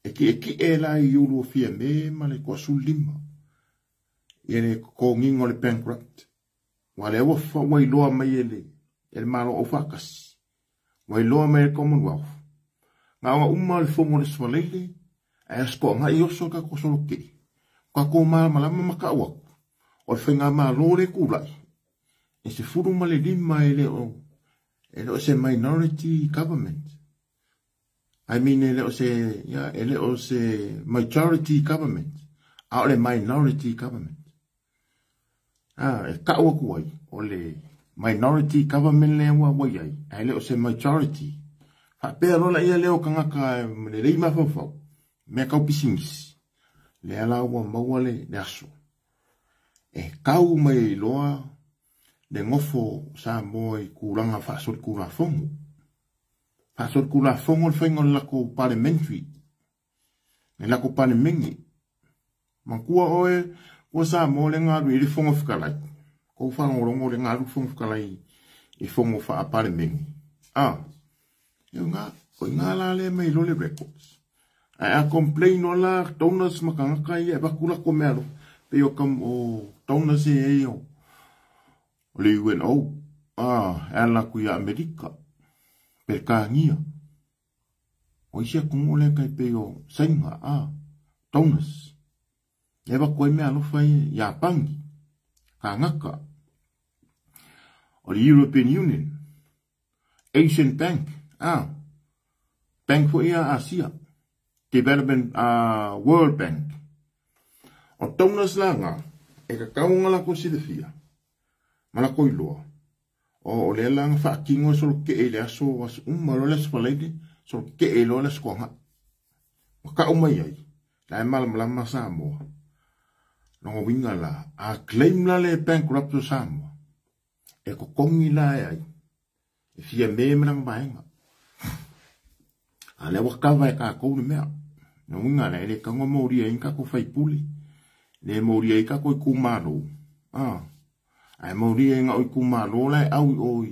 Speaker 1: eki la yulu fi me male ko sulima ele ko ngingo le bankrupt wale wo fa wai lo mai ele malo o fakas wai lo mai commonwealth nga umma le fongo le swalele asko nga yoso ka ko soloke ka ko malama maka wa o fenga malo le kulai e se furu male lima ele o se minority government I mean, ele o se majority government. Ole minority government. E ka ua kuai. Ole minority government le ua wai ai. Ele o se majority. Fa pea rola ia leo kangaka le rei mafafau. Mea kau pisingis. Le ala ua maua le aso. E kau mai loa le ngofo sa moi kuranga fasol kura fongu. Pasor kula fongo fengo lako parliamentary. Ne lako parliamengi. Makua oe, o sa mo le ngaru ili fongo fikalai. Ko whango rongo le ngaru fongo fikalai i fongo wha a parliamengi. Yo nga, o ngā la le mei lo le records. A complain o la donors makangakai e bakula ko melo. Pe o kam o donors e o. O le UNO. E la kuia Amerika. Per kangia. O isia kungo le kai pe o sainga, donors. Ewa koe mea lofai ya pangi. Ka ngaka. O the European Union. Asian Bank. Bank for ia Asia. Development, World Bank. O donors la nga. E ka kaunga la ko silifia. Malako iloa. O le lang fa kingo so ke ele aso was umaro le spalede so ke elo le skonga ka umai ai la mal mala samo no winga la a claim la le bankrupt samo e ko kongi la ai e fia me mrang bainga ale wa ka vai ka ko me no winga la ele ka ngo mori ai ka ko fai puli le mori ai ka ko kumaro ai moria nga oi kumalo lai au oi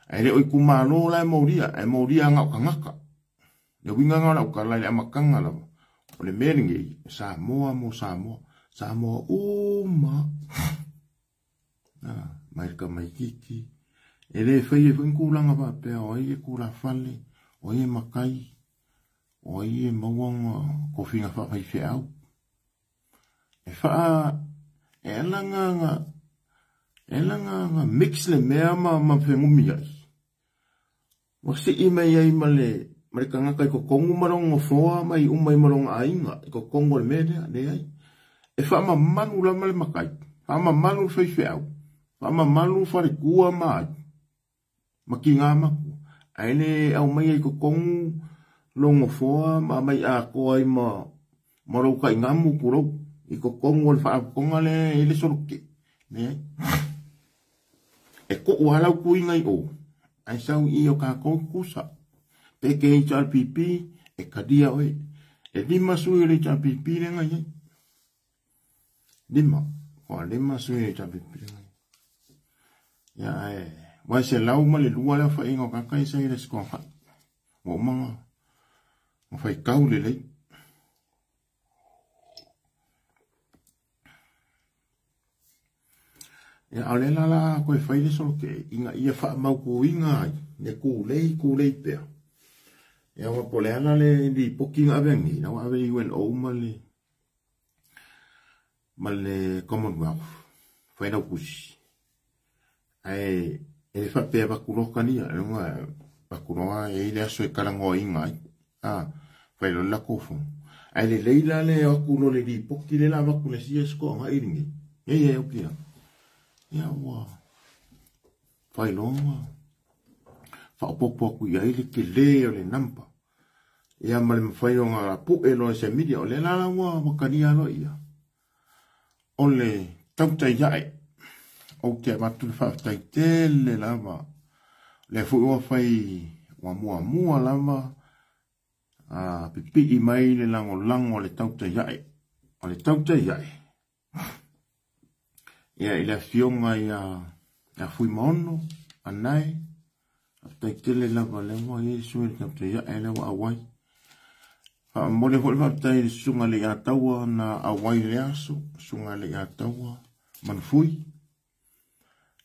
Speaker 1: ai le oi kumalo lai moria nga kangaka le winga nga la ukala le amakanga la o le meringi Samoa uma mai ka mai kiki ele fai e vinkulanga ba pe oi e kula fale oi makai oi mawanga ko finga fa fai fiau e fa elanga mix le mea ma whengumi ai. Wasi i mai ai ma le kangaka i ko kongu marongo foa mai umai marongo ainga i ko kongo le mea le ai. E wha ma manu la ma le makai. Wha ma manu fai whiau. Wha ma manu whare kua mai. Ma ki ngā maku. Aile au mai ai ko kongu longo foa ma mai a koa i ma marau kai ngamu kurau. I ko kongo le wha konga le ele soroke. Ne ai. E ko wala ku ingai o ai sau I o ka ko kusa pe ke HRPP e kadia oe e lima sui le HRPP le ngai lima sui le HRPP le ngai ya wa se lau ma le lua la fa ingo ka kai sai le sko ha o manga o fai kau le lei e ale la ko fai le so ke inga ia fa mau ko inga ne ku lei pe e wa pole ana le di poking avengi na wa ve wen o male commonwealth fai na kusi ai e fa pe ba kulo kania e nga ba kulo e ile aso e kalango inga fa lo la kofu ai le leila le o kulo le di poki le la ba kulo si esko nga iringi e o kia ya wa fa lo fa popo ku ya ile ke le o le nampa ia male mawhai o ngā pu e loa se media o le lala wa wakania lo ia. O le tautai iae, o te matu le whaatai tele lama, le fui o whai wa mua lama, pipi i mai le lango le tautai iae, o le tautai iae. Ia i le fionga ia fui maono, anai, tai tele lama le wa Yesu le tautai iae le wa awai. Mole hoi whaptai sunga le ataua na awai le aso, sunga le ataua manfui.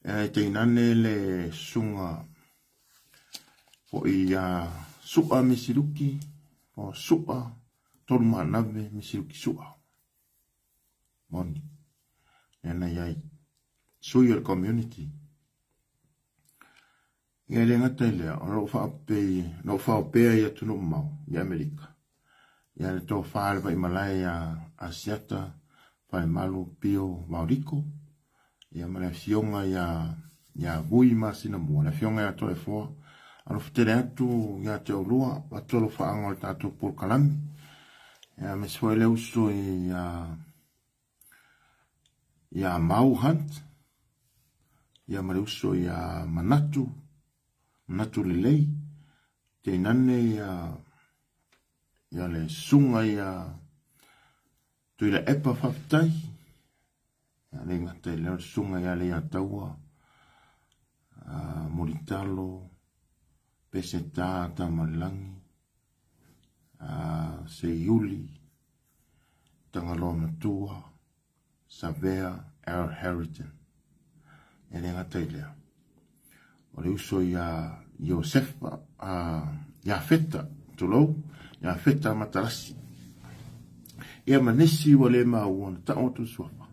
Speaker 1: E te inane le sunga po i sua misiruki, po sua tolu manave misiruki sua. Moni. E na iai. Sui al community. Ia le ngata ilea, o no whaopea i atunu mau, i Amerika. Ia le tō whaare pa i malai a siata, pa i malu pio mauriko. Ia malai fionga ia vui masina mua. Le fionga ia toe fōa. Alo fitere atu ia te orua, wa tolo whaanga le tātou por kalami. Ia me soi le uso ia mau hunt. Ia male uso ia manatu lelei. Te inane ia le sunga tui le epa whaftai. Ia le ngata le sunga ia le ataua. Moritalo, Peseta, Tamalangi, Seiuli, Tangaloa Matua, Savea, Our Heritage. Ia le ngata lea. O le uso ia Iosefa, ia feta, tulou. Ia feta matarasi. Ia manesi wale maua ta otu suafa.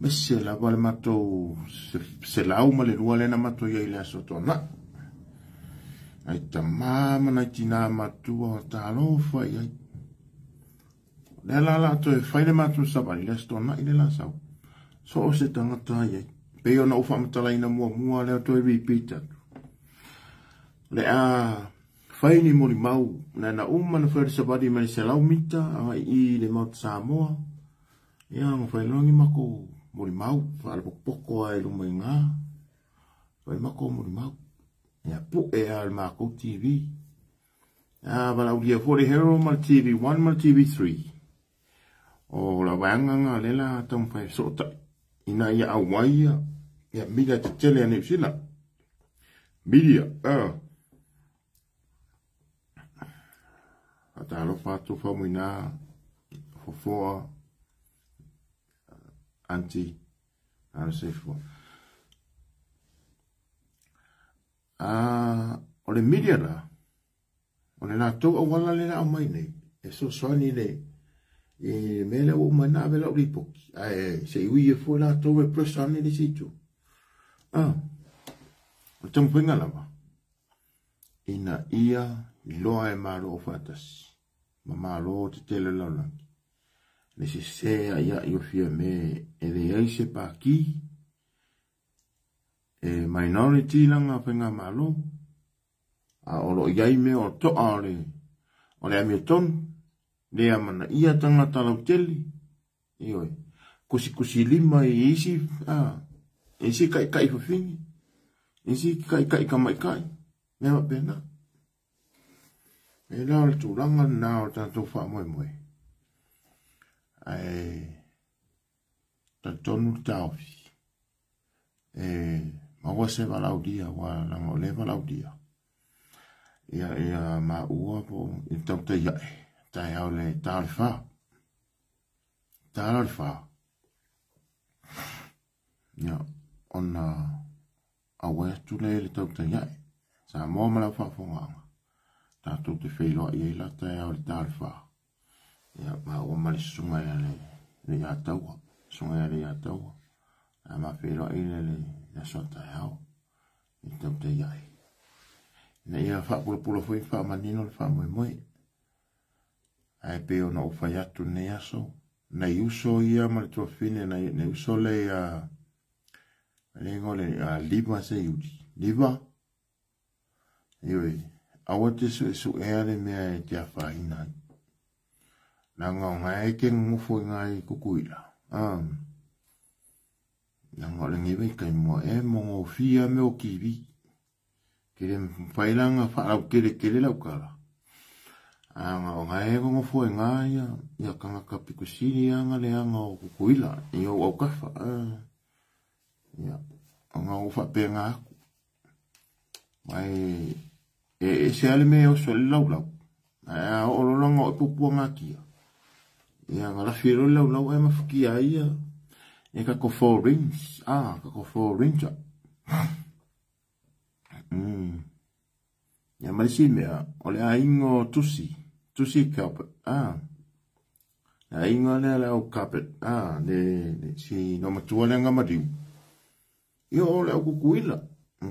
Speaker 1: Mese la wale matou se lau ma le lua lena matou ia ile aso tona. Ai ta mama na tina matua ta alofa ia. Le la to e faile matou sabari le stona ile la sau. So o se tangata ia. Pe ona ufa matala ina mua le to e repeat. Le Faini mori mau, na umana whaere sabari mani se lau mita, i le mau Samoa. Ia, ngā whaelongi mako mori mau, whaere poko ai luma i ngā. Whaere mako mori mau. Ia, pu e al mako TV. Ia, wala ulia Fore Hero mal TV 1 mal TV 3. O la wanga ngā lela tau whae sota. Ina ia awaia, ia mila te tele ane usila. Media, Ata alo fatu whamuina fofoa anti ano se fua. O le media la, o le nā tau awala le na mai nei, e so swani nei, e mele o mana vela o ripoki, se iwi e fua nā tau e presani le situ. O tamu whenga lama, ina ia loa e maro o whatasi. Mama lo te tele laulangi. Le se sea ia i o fia me e le eise pa ki. E minority langa whenga malo. A oro iai me o toa o le amiaton. Le amana ia tanga talau teli. Ioi. Kusi lima i isi. Isi kai whawhingi. Isi kai kamaikai. Nea pena. E lao le tūranga nao tātou wha moe. Ai, ta tonu tāwhi. Maua se walau dia, wa lango le walau dia. Ia ma ua po, i tau te iae, tai au le tāle wha. Tāle wha. Ia, ona awe tu le tau te iae. Sa mō mala wha whonganga. Tātou te wheloa i eila tai au le tāle wha. Ia, ma ua mali sunga ia le ataua. Sunga ia le ataua. Ma wheloa i le na sota hao i tau te iai na ia whapula fui whamanino le whamoe ai pe ona uwhai atu ne aso na iuso ia ma le tuafine na iuso le ngole liva se iuti liva iwe awa te su ea le mea e te awhaina na ngau ngai ke ngufo ngai kukuila na ngole ngiwe kai mo e mongo fia me o kiwi kere whailanga whaarau kere lau kara ngau ngai e ngufo ngai ia kanga kapikusiri anga le anga o kukuila i o au kafa ia ngau whape ngā aku mai e se ale me o so lau o lolanga o pupua ngā kia ia ngā lawhiro lau e mawhaki a ia e ka ko four rings ka ko four rings ia marisi mea o le a ingo tusi carpet a ingo le au carpet le si no matua le ngamadiu ia o le au kukuila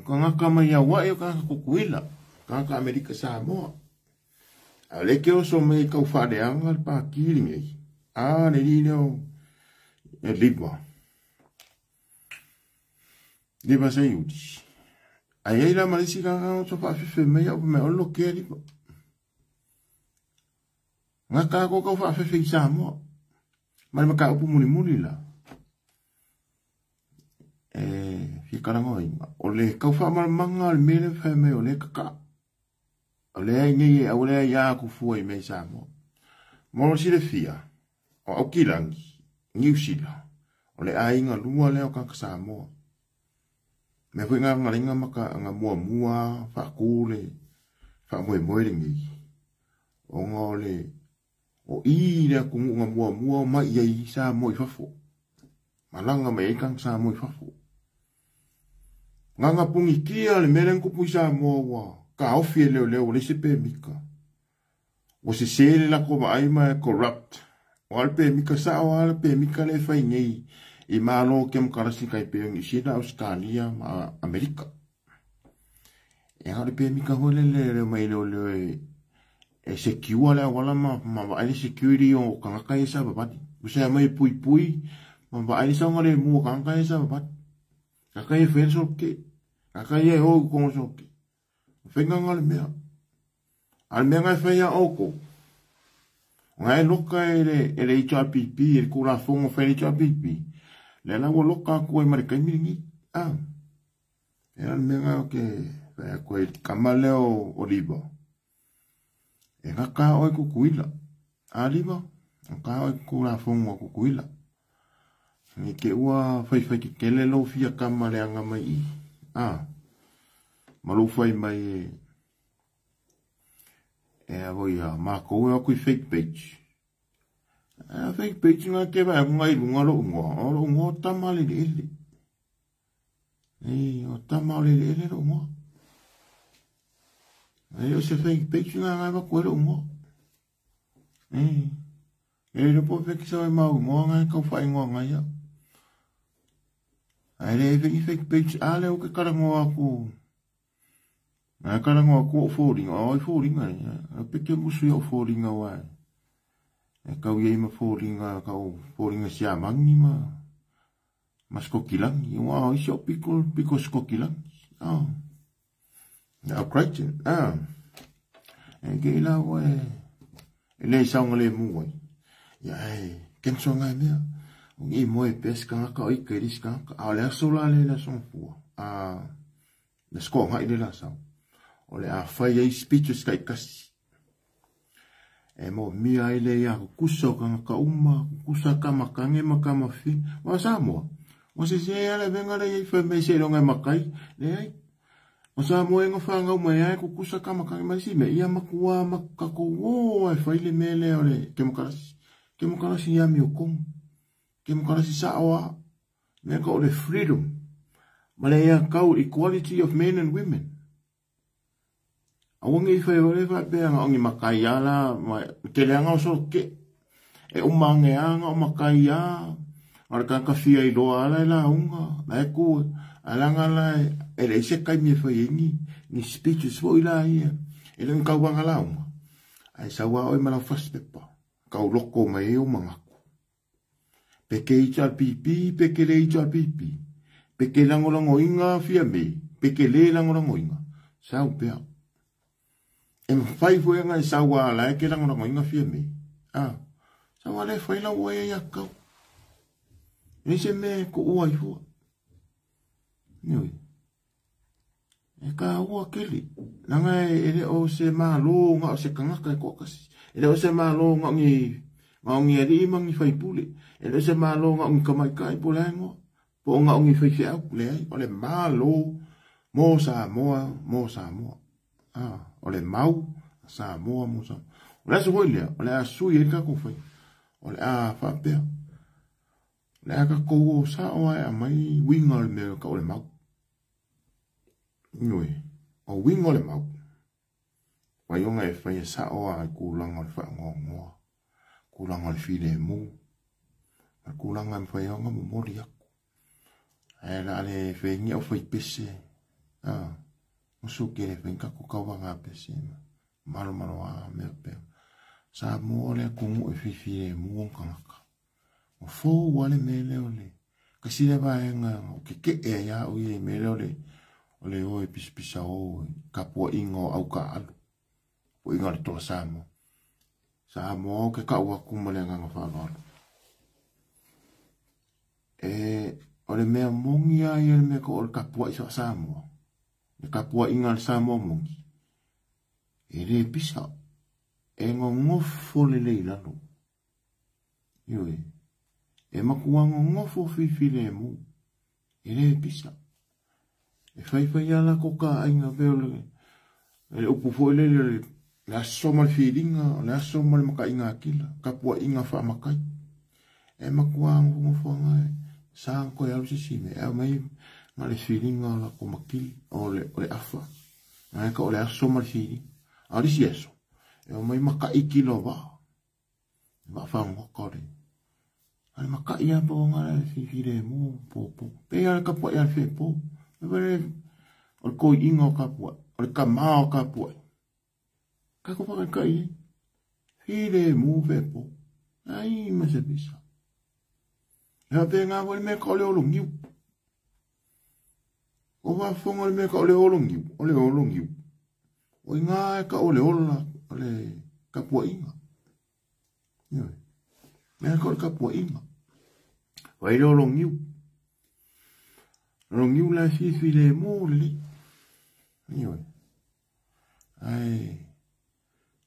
Speaker 1: ka ngaka mai a wa ka kukuila ka Amerika Samoa a le ke o so me ka ufade anga pa kilingi ne lino e liba se yuti ai la malisi ka so fa fe me ya me o lo ke liba ngaka ko fa fe Samoa ma ka upu muli la fi karango o le ka fa manga le mele fa me o le ka o le ngi o le ya ku fu e me Samoa mo si le fia o kilangi New Zealand o le ainga lua le o ka Samoa me fui nga ngalinga maka nga mua fa kule fa moe le ngi o ngole o i le ku nga mua ma i Samoa fa fo malanga me kan Samoa fa fo nga pungi kia le melen ku pu Samoa wa ka ofi le le se pe mika o se sele la ko ai ma corrupt o alpe mika sa o alpe mika le fai nei i malo kem karasi kai pe ngi sina Australia ma Amerika e alpe mika hole le mai le e secure le wala ma ai security o kanga kai sa ba usa mai pui ma ai sa ngale mu kanga kai sa ba ka kai fe so ke ka kai e o ko so ke fenga ngale mea al mea fe ya oko ngai loka ele HRPP e kura fongo fe HRPP le la wo loka ko e marika miringi e al mea ke fa ko e kamale o liba e ngaka o kukuila aliba ka o kura fongo kukuila ni ke ua fai ki kele lo fia kamale anga mai malu fai mai e avoia ma ko ku fake page fake page nga ke ba ngai lunga lo ngo tamale ile o tamale ile lo ngo yo se fake page nga ba ko lo ngo lo po fake sa ma ngo nga ka fai ngo nga ya ai fake page ale o ke karango aku na karango aku folding folding ai peke musu yo folding wa e ka ye ma folding ka folding sia mangi ma skokilang wa iso piko skokilang na great e ke la wa le song le mu ya ken songa me ngi moe pesca ka i keris ka ale sola le la son fu le sko ha ile la sa o le a fai ai speeches kai kasi e mo mi ai le ya kuso ka kusa kama kange makama fi wa sa mo o se ale venga le fa me se longa makai le ai o sa mo ngo fa nga mo ai kusa kama kange mai si me ia makua makako o ai fai le mele ole ke mo karasi ya mi o kong ke mkara si sawa me ka ole freedom malaya kau equality of men and women awangi fa ole fa pe nga ngi makaya ke le nga so ke e umange anga makaya arka ka fia I do ala la unga na ku alanga la ele se kai me foi ni speeches foi la ia ele un kawanga la uma ai sa wa o mala fast pepa ka loko mai o mangako peke i cha pipi peke le i cha pipi peke lango inga fia me peke le lango inga sa u pe em fai foi nga sa wa la ke lango inga fia me sa wa le foi la wa ya ka ni se me ko ua i fua nioi e ka ua keli nanga ele o se malo nga o se kangaka e kokasi ele o se malo nga ngi ari mangi fai pule ele se malo nga ngi kamai kai pule ngo po nga ngi fai fia pule ai ole malo mo sa moa ole mau sa moa ole so ile ole asu i ka ko fai ole fa pe le ka ko sa o ai mai winga le me ka ole mau noi o winga le mau wa yonga e fa sa o ai ku langa le fa ngo ku langa le file mu ku langa fa yonga mo mori ya ela le fe ni o foi pese mo su ke fe ka ku ka wa nga pese malo a me pe sa mo le ku mo e file mu ngaka o fo wale mele ole kasi le ba nga o ke e ya o ye mele ole o e pisa o kapo ingo au ka alu o ingo le to samo ke ka wa ku mo le nga fa ba ole me mongi ya ye me ko o kapo isa samo le kapo ingo le samo mongi ele pisa ngo ngofo le lalo yo e makuanga ngofo fifile mu ele pisa e fai ala ko ka ainga vele ele upu fo le la soma filinga la soma maka inga kila kapua inga fa makai e makuanga ngofo ngai sang ko ya sime e mai ngale filinga la ko makili ole afa ngai ka ole soma fili ali sieso e mai maka ikilo ba fa ngokore ale maka ia po ngale fifile mu po pe ala ka po ya fe po vere o ko ingo ka po o ka mao ka po ka ko pa ka i file mu fe po ai ma se bisa ya venga vol me ko le olungi o va fongo me ko le olungi o inga ka ole ola ole ka po inga me ko ka po inga vai lo longiu la file mole nioi ai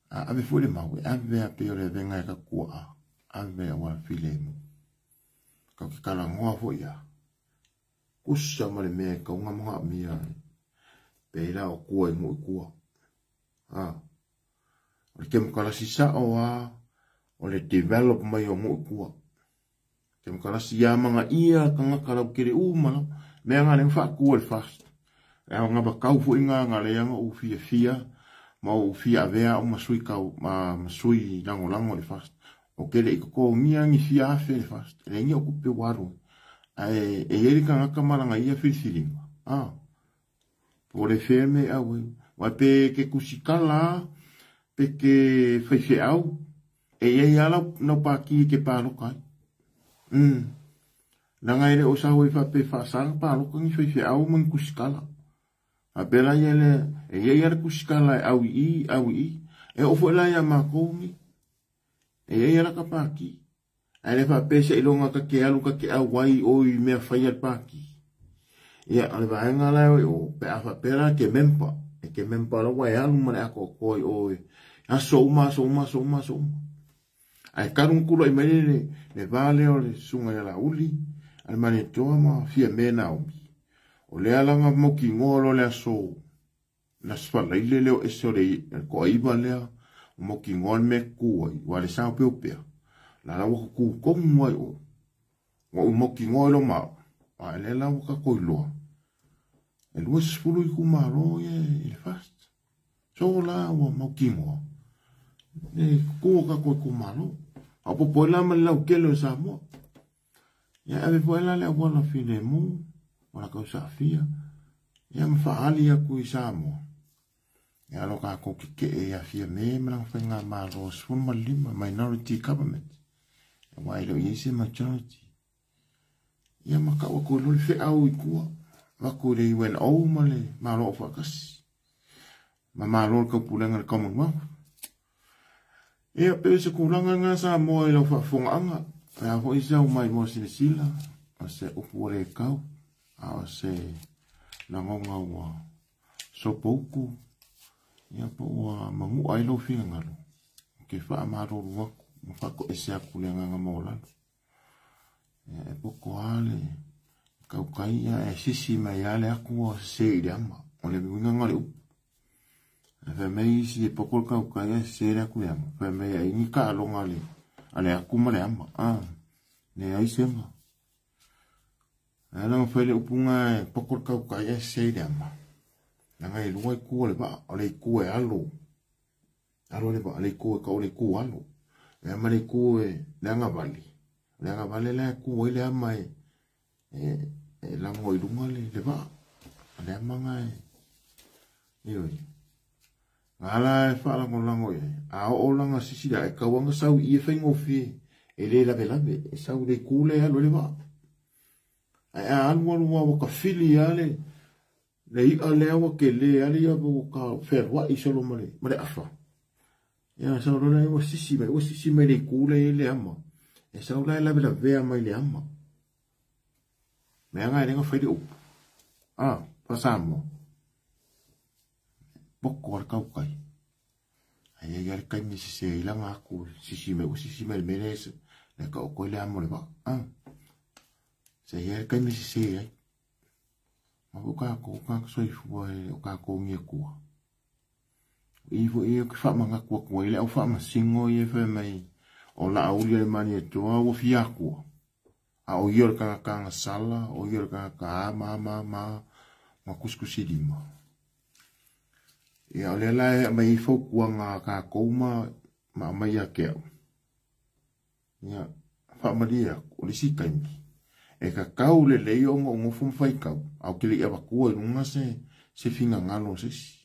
Speaker 1: ave foi mau ave a peore venga ka kua ave wa file mo ka kala ngoa foi ya kusa male me ka nga mga mia peila o kua mo kua o kem kala sisa o le develop mai o mo kua kem kala sia manga ia kanga kala kere umala me nga le fa ku el fast e nga ba kau fu nga le nga u fia ma u fia vea o masui kau ma masui lango le fast o kele ko ngia ngi fia fe fast le ngi o ku pe waru e ele kanga kamala nga ia filfilinga por le ferme wa pe ke kusikala pe ke fe au e ia la no pa ki ke pa no kai nanga ele o sa hoi fa pe fa sang pa lo kan fe au man kuskala a bela yele e ye kuskala au i e o fo la ya makomi e ye la kapaki ele fa pe se ilonga ka ke alu ka ke awai o i me fa ya paki ya ale va nga la o pe a fa pera ke mempa e ke mempa lo wa ya lu man ko o a so ma ai karun kulo i mele le vale o le sunga ya la uli al mane toa ma fia mena o le alanga mo ki ngolo le aso na sfala ile leo esore ko iba le mo ki ngol me ku wa le sa pe la la ku ko mo mo ki ngolo ma a le la ka ko lo el wes fulu ku ma lo ye il fast so la o mo ki mo ne ku ka ko ma lo a po la ma la ke lo sa mo ya ave po la le wala file mu Ora kau sa fia. Ia mfaali ya kui samo. Ia lo ka ko ke e a fia me mlang whenga malo sfun malima minority government. Wa ilo yese majority. Ia maka wa ko lul fe au ikua. Wa ko le wen au male malo fakas. Ma malo ka pulenga Commonwealth. Ia pe se kulanga nga sa mo ilo fa fonga. Ya ho isa mai mo sila. Se upore kau. A se langonga wa so pouku. Ia po wa mangu ai lo finga ngalo. Ke fa amaro ruaku. Fa ko ese akulenga nga mola. E poko ale. Kau kai ia e sisi mai ale aku o se ile ama. O le winga ngale upu. Fa mei si e poko kau kai e se ile aku ama. Fa mei ai ni ka alonga le. Ale aku male ama. Ne ai senga. Alang fele upunga e poko kau kai e se ile ama. Nanga e luai kua le ba. O le kua e alo. Alo le ba. Le kua ka o le kua alo. E ama le kua e leanga vali. Leanga vali le kua ile ama e lango i runga le ba. Le ama nga e. Ioi. Ngala e whaala ko lango e. A o langa sisida e kawanga sau i e whaingo fie. E le labe labe. E sau le kule alo le ba. E a alua lua waka fili ale. Le i a leawa ke le ale ia waka wherwa i solo male. Male afa. Ia sau rona e wa sisi mai. Wa sisi mai le kule e le ama. E sau la e labe la vea mai le ama. Mea ngai renga whaide upu. Pasamo. Boko ar kau kai. Ai ai ar kai misi se ilanga aku. Sisi mai. Wa sisi mai le merese. Le ka oko le ama le ba. Se ia kai misi se ai. Mabuka ko ka soifua e o ka ko ngia kua. Ivo e ke fa manga kua kua ile au fa masingo e fa mai o la aulia le mani e toa o fia kua. A o yor ka sala o yor ka ma kuskusi lima. E o le la mai fo kua nga ka kouma ma mai a keo. Ia fa maria o le sikaimi. E ka kau le leo ngo fai kau. Au ke le ia wakua nunga se finga ngalo sesi.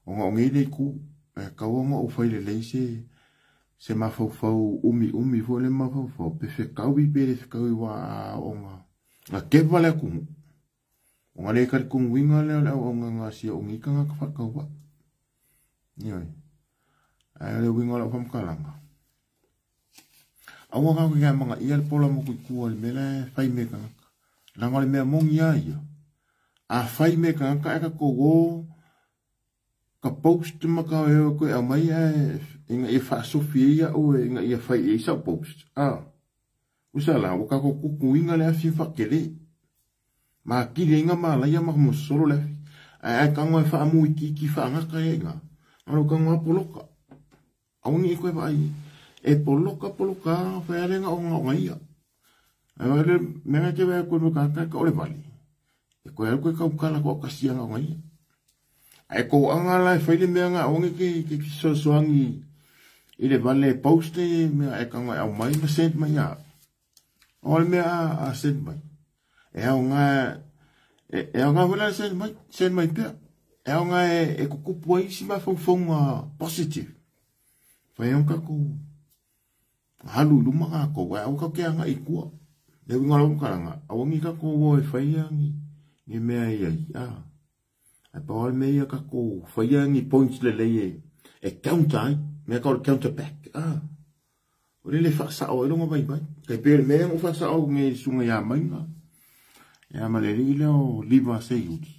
Speaker 1: O ngā ngei ku, e kau onga o whai le lei se mawhauwhau umi fo le mawhauwhau. Pe whekau i pere whekau i wā o ngā kewa le kungu. O ngā le kari kungu inga le o ngā sia o ngika ngā ka whakau wa. Nioi. Ai le winga le whamkalanga. Awa kau kia mga ia le pola mo kui kua le mele whai me ka ngaka. Langa le mea mongi a ia. A whai me ka ngaka e ka kogo ka post maka e koe a mai inga e wha sofia ia o inga ia whai e isa post. Usala, o ka kuku inga le afi whakele. Ma kire inga ma laia maka mo solo le afi. Ai kango e wha amu i ki wha ngaka e inga. Aro kango a poloka. Aungi e koe vai. E poloka whaerenga o ngā ia. Ai wale mea te wea koe nuka ka ole vali. E koe au koe kaukala ko kasia ngā ia. Ai ko angala e whaile mea ngā onge ke soangi i le vale poste mea e kanga au mai ma send mai a. Ole mea a send mai. E au ngā wala send mai pia. E au ngā e kukupu ai si ma whauwhaunga positive. Whai au kako halu luma kako wai au kako anga i kua. Le winga lau karanga. Au ngi kako wo e whaiangi ni mea iai. Ai paole mea kako whaiangi points le leie. E counter, mea kau counter back. O le whasa o ilonga vai vai. Kai pere mea o whasa o nge sunga ia mainga. Ia maleri leo liva se yuti.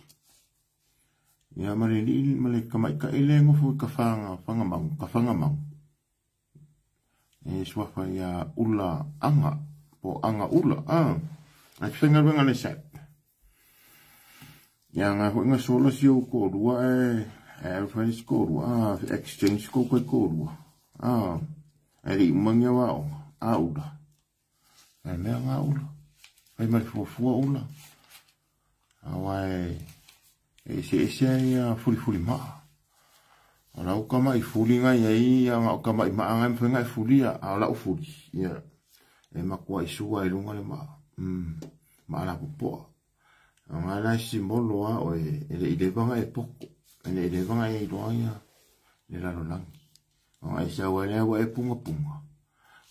Speaker 1: Ia maleri male kamaika ele ngofu ka whanga mau. E swafa ia ula anga. Po anga ula. Ai whenga runga le sap. Ia ngā solo si o kōrua Airface kōrua. Exchange kōkoi kōrua. E ri umangia wao. Ula. E mea ngā ula. Ai mari fuafua ula. Awai. E se ia fuli maa. Ala uka mai fuli ngai ai. Anga uka mai maa ngai mwhenga e fuli a. Ala ufuli. Ia. E makua isua i runga le maa. Maa la pupoa. Nga la simbolo a oe ele vanga e poko. Ele vanga e doia le la langi. Nga isa wale wa e punga punga.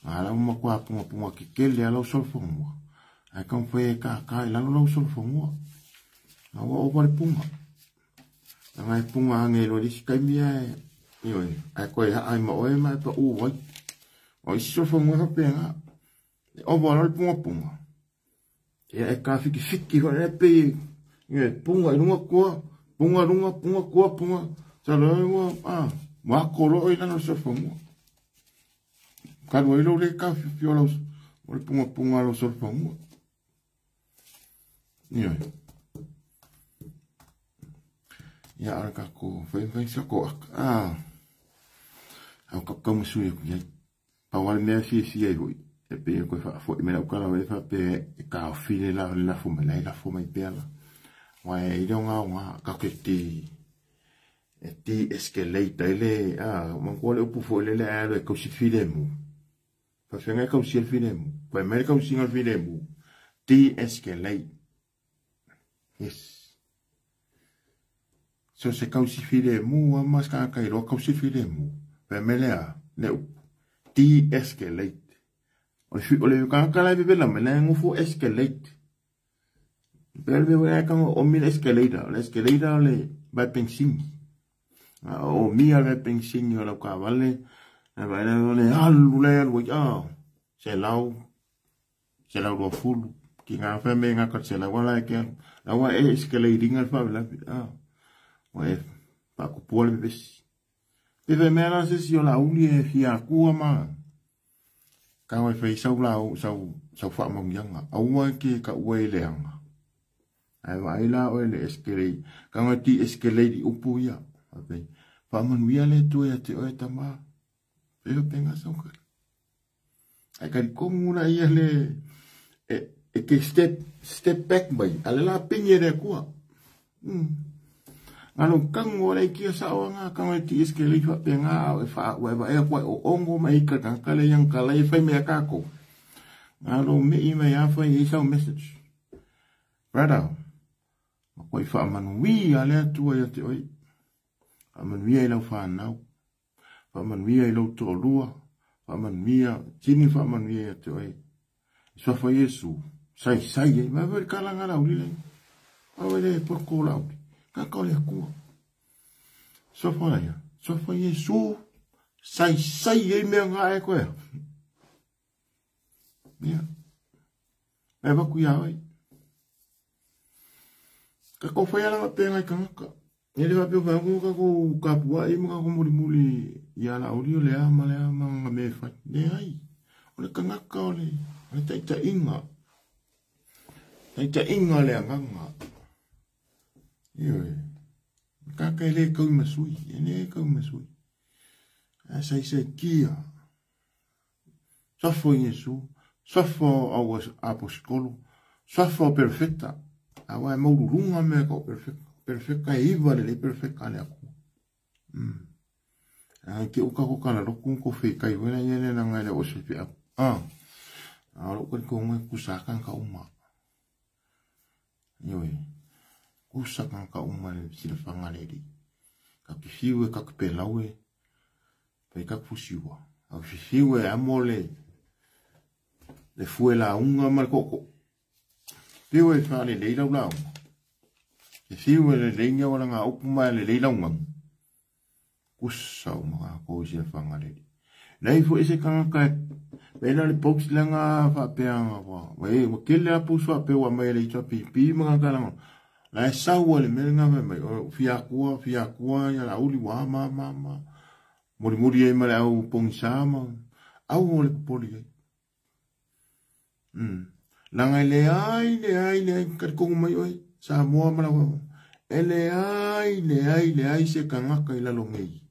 Speaker 1: Nga la uma kwa punga punga ki kele ala sol fonga. Ai kan foi ka la lo sol fonga. Nga wa o wale punga. Nga e punga nge lo disi kai mia e ai koe ai ma oe mai pa u wai. O isi sol fonga ka penga. O wale punga punga. E ka fiki ko e pe punga runga kua punga kua punga talo wa kolo i lana so fonga ka lo ilo le ka fiola o punga lo so fonga ya ara ka ko fai sa ko au ka ka musu ya pa wal me fi ai e pe ko fa fo me la kala we fa pe ka file la fo me la fo mai pela wa e nga ka ke ti escalate le man ko le pu fo le le ko si file mu fa fenga ko si file mu pa me ko si ngal file mu ti escalate yes so se ko si file mu mas ka ro ko si file mu pa me le ti escalate o le kala bebe la mena ngufo escalate bebe wa ka o min escalator le ba pensing o mia le pensing o la ka vale va le alu le se lau do full ki nga fa me nga ka se la wala ke la wa escalating al fa la wa pa ko pole bes bebe mena se si o la uli e fia ku ma ka wai fai sau fa mong yanga awa ke ka wai leanga ai vai la o le escalate ka ngai ti escalate upu ya ape fa man wi ale tu ya te o tama pero penga sau ka ai ka komu na ia le e ke step back mai ale la pinye de kwa ngalo kango le ki sa o nga ka ngai ti escalate fa penga fa wa e kwa ongo mai ka le yang ka le fa me ka ko ngalo me i me ya fa i sa message brother ko i fa man wi ale tu ya te oi man wi ai lo fa nau fa man wi ai lo to lua fa man wi chini fa man wi te oi so fa yesu sai ma ver kala ngala uli le o le por ko la ka ko le ku so fa yesu sai e me nga e ko ya e ba ku ya oi ka ko fa ya la pe nga ka ele va pe va ko ka bua e mga ko muli ya la audio le ama nga me fa ne ai o le kanga ka o le ta inga le nga yo ka le ko masui ene ko masui sai kia safo yesu safo awas apostolo safo perfecta awa mo runga me ko perfecta ivale le perfecta le aku ke uka ko kala roku ko fe kai wena yene na ngale o se pe alo ko ngai kusakan ka uma yo kusakan ka uma le silfanga le di ka pifiwe ka pelawe pe ka fusiwa a pifiwe amole le fuela unga mal koko piwe fa le leila ula e fiwe le leinya wala nga upuma le leila unga kusa uma ko silfanga le nei fu ese kanga ka pena le pops langa fa peanga wa we mo kele apu so pe wa mai le chopi pi mga kala la sa wa le menga me fia kwa ya la uli wa ma muri e mala au pongsama au le poli langa le ai ka ko mai oi sa mo mala wa ele ai se kanga ka ila longi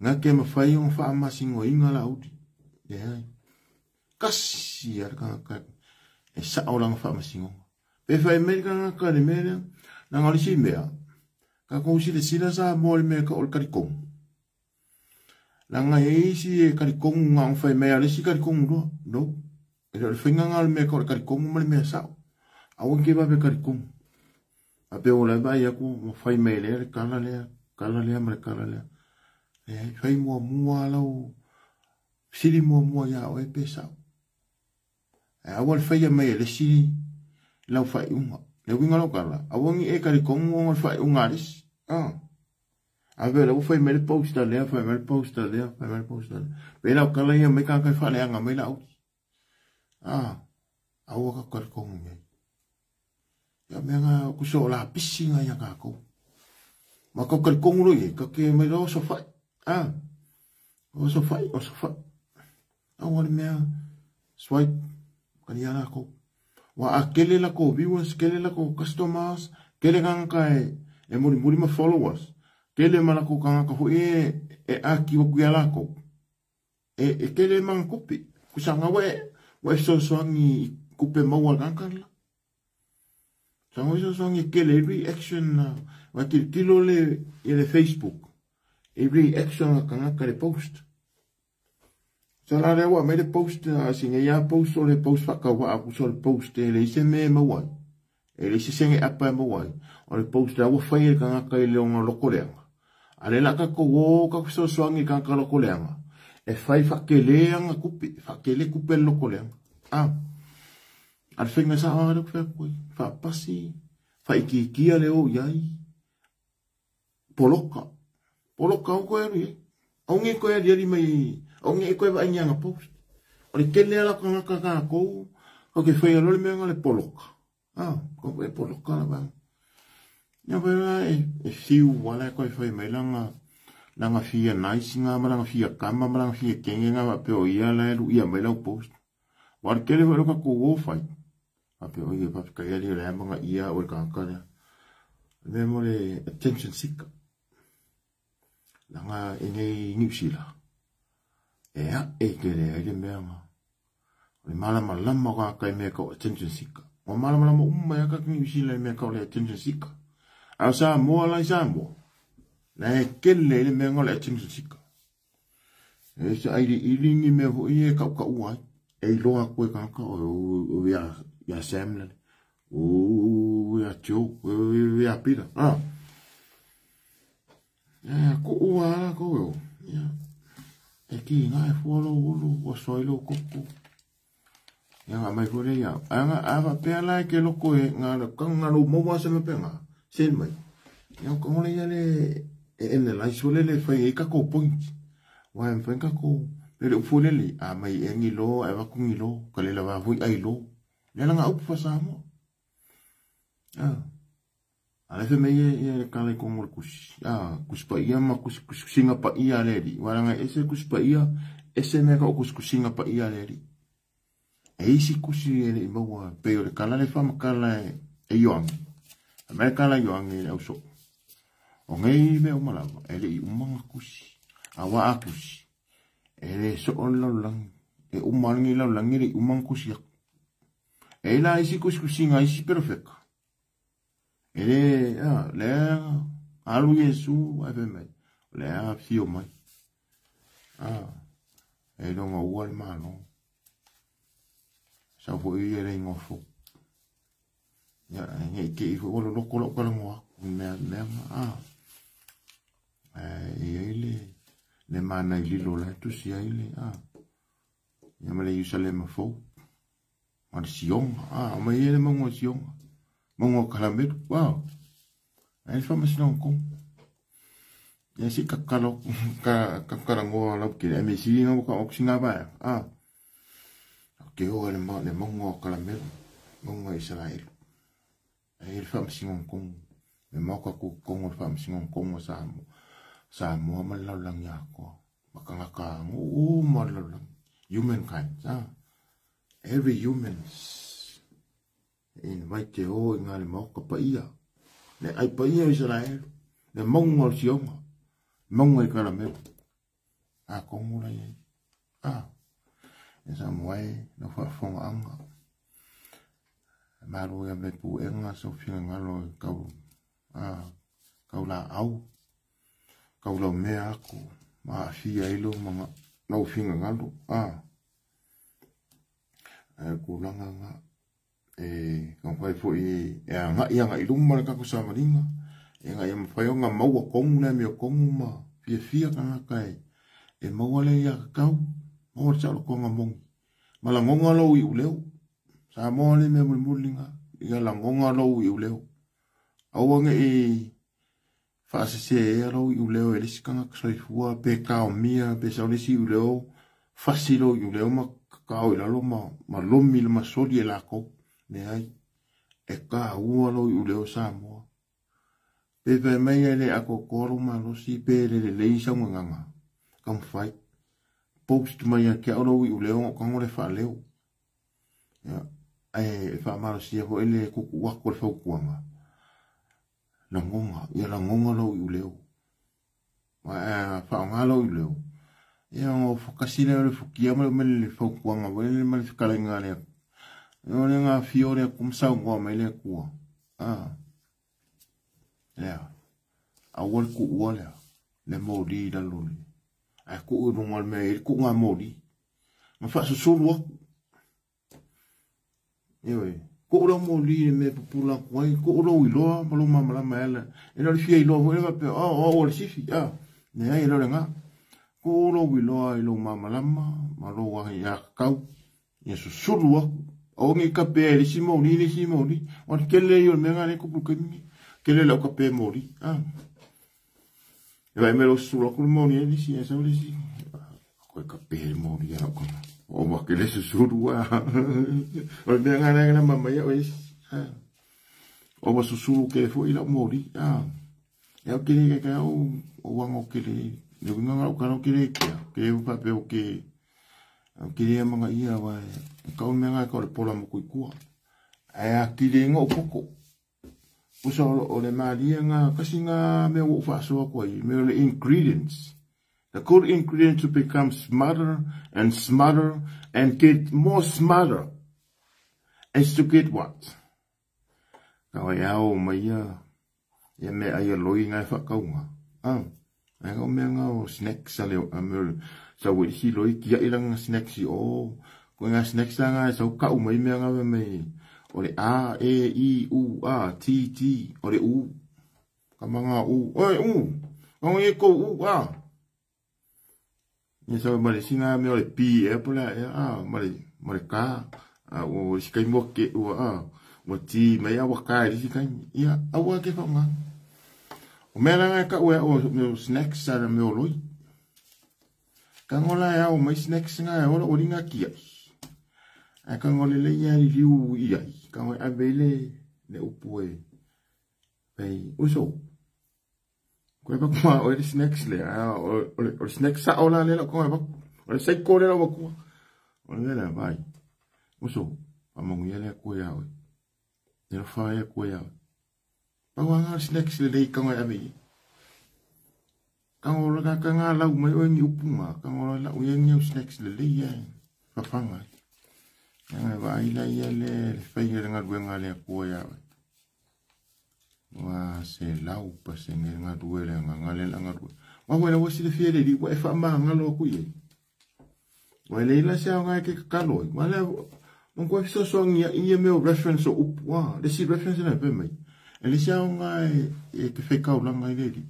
Speaker 1: ngake ma fai on fa ma singo inga la udi kasi arka ka e sa olang fa ma singo pe fai me ka le me na ngali si mea ka ko si le sila sa mo le me ka ol karikong langa e si e karikong nga fai me ale si karikong no e le finga ngal me ka ol karikong mo le me sa awon ke ba be karikong pe o le vai aku mo fai me le kala le ma kala le e fai mua lau sili mua ya o e pesa e awal fai me le sili lau fai unga le winga lo kala awangi e kali kongo ngal fai unga ris a ver lau fai me le posta le fai me le posta le pe lau kala ia me ka fa le anga me lau awa ka kal kongo me ya me nga kuso la pisinga ya ka ko ma ko kal kongo ye ka ke me lo so fai o so fai awal me swipe kan ya la ko wa akele la ko viewers kele la ko customers kele kan kai e muri ma followers kele mala ko kan ka ho e aki wa ya la ko e kele man kupi kusanga we so ngi kupe ma wa kan kan la sango so ngi kele reaction wa tilo le Facebook e reaction kan ka le post so la le wa me le post singa ya post o le post fa ka wa aku so le post le se me ma wa e le se singa apa ma wa o le post la wa fa ye kan ka le on lo ko le ale la ka ko wo ka so ngi kan ka lo ko le e fai fa ke le anga kupi fa ke le kupe lo ko le al finga sa ara fa ko fa pasi fa iki le o yai poloka ko e onge ko e di mai onge ko va nyanga post o le kele la ka ko o ke foi lo me ngale poloka ko e poloka la ba ya vera e fiu wala ko foi me langa fia nice nga malanga fia kama malanga fia kenge nga pe o ia la lu ia me la post war kele va ko go fai ape o ia pa ka ia le manga ia o ka le mo le attention seeker langa ene nipsila e kere e mea le malama ka kai me ko attention seeker o malama umma ka ni usila me ka le attention seeker a sa mo la sa mo na e kele le me ngol attention seeker e sa ai ilingi me ho e ka uai e lo ko ka o ya semle o ya cho o ya pira ko uala ko ya e ki nga e fuolo ulu o soilo koko ya nga mai fure ya anga ava pela ke loko e nga kanga lo mo wa se me penga sen mai ya ko le ya le en la isole le fai e ka ko point wa en fai ka ko pero fule le a mai e ngi lo e va ku ngi lo ka le la va fu ai lo le nga up fa sa mo ale fe me ye kale como kus pa ia ma kus singa pa ia leri waranga ese kus pa ia ese me ka kus singa pa ia leri e isi kusi ele mo pe le kala le fama kala e yoang me kala yoang e auso o ngai me o mala ele i umanga kusi awa akusi ele so lo lang e umangi lo lang ele umang kusi e la isi kus singa isi perfect ele le alu yesu ave mai le a fio mai e don't know what man sa fo i ele ngofo ya nge ke fo lo ko mo me ele le mana i lo la tu si ele ya me le Jerusalem fo ma sion ma ele mo sion mongo kalamet wow ai fa mas non ko ya si kakalo karango la ke me si no ka oxinga ba ke o le mongo kalamet mongo Israel ai fa mas non ko me mo ka ko ko fa mas non ko sa mo ma la lang ya ko makanga ka mo la lang humankind every humans in vai te o nga le mo ka pa ia le ai pa ia Israel le mongo sionga mongo e kala me ko mo la ye esa moe no fa fonga anga maru ya me pu enga so finga ngalo kau la au kau la me ako ma fia ilo manga no finga ngalo ku langa nga Kang pai fo nga i luma ka ko sa maringa. Nga ia mawhai o ngā maua kongu nei mea kongu ma fia kanga kai. Maua le ia kau, maua te salo konga mongi. Ma la ngonga lau i uleo. Sa moa le mea mulimulinga, ia la ngonga lau i uleo. Awange whaasese ea lau i uleo e lisi kanga kasoifua, pe kao mia, pe sao lisi i uleo, fasi lau i uleo ma kakao i lalo ma lomi le ma soli e lako. Ne ai, e ka ua lau i uleo sa moa. Pepe mai ele ako koro ma losi pe le leisa nganga. Kam fai. Post mai ke oro i uleo kango le fa leo. Ya, fa ma losi ho ele kuku wa ko fa kuanga. La ngonga, ya la ngonga lo i uleo. Ma fa ngalo i uleo. Ya ngo fokasina le fukia ma le fa kuanga, le ma le kalenga le. Yo le nga fiore kum sa ngo ma le ku. Lea, awal ku wala, le mori da luli. Ai ku urungal me, ku ngā mori. Ma wha susuru aku. Ewe, ku ura mori me pupula kuai, ku ura uiloa, malo mamala maela. E nari fia iloa, hoi lewa pe, wale sifi, ne ai ilo renga. Ku ura uiloa ilo mamalama, malo wahi a kau. Ia susuru aku. O ngi ka pe, lisi mori. Wani kele i o menga ne kupu kemi. Kele lau ka pe mori. E vai me lo sura ku mori e lisi, e sa lisi. Koe ka pe mori e ako. O ma kele susuru a. O me ngana mama ia o isi. O ma susuru ke fo ila mori. E au kele ke au o wango kele. Ne winga ngau kano kele kia. Kele upa pe o ke. Au kele manga ia wai. Kau me ngā kau le pola mo kuikua. E a kele ngā o poko. Usa o le maria ngā kasi ngā mea o whaasoa koi, mea le ingredients. The good ingredients to become smarter and smarter and get more smarter is to get what? Kawai au mai ia mea ia loi ngai whakaunga. Ai kau mea ngā o snacks a leo, sa wisi loi kia ilanga snacks i o, koe ngā snacks a ngā sau kau mai mea ngā mei. Ore A, E, I, U, A, T, T, ore U. Kamanga U, oi U. Kau e ko U, Ni sa mare singa me ore P, e pula, mare K, o sikai mo ke U, o T, mai awa ka, e sikai, ia, awa ke whaunga. O mea langa ka ue o meu snacks sa me o loi. Ka ngola e au mai snacks nga e ora oringa kia. A ka ngole le ia i riu i ai. Ka ngoi a vele le upu e. Pei, uso. Koe pa kuma o e snacks le. O snacks sa ola le la koe pa. O le sai kore la wakua. O le le vai. Uso. Pa mongu ia le a koe au. Ne lo whae a koe au. Pa wanga snacks le lei ka ngoi a vei. Ka ngola ka ngā lau mai o ingi upu ngā. Ka ngola lau ingi au snacks le lei ai. Pa whanga. Nga vai la ia le whainga ngā ruenga le a koe au. Wa se lau pa se ngā ruele ngā le ngā rue. Wa wena wasi le fiere li wa e wha maa ngalo ku ye. Wa le ila se au ngai ke kakaloi. Wa le mongko e fiso so ngia ia meo reference o upu. Wa le si reference na pe mai. E le se au ngai e ke whekau langa i le li.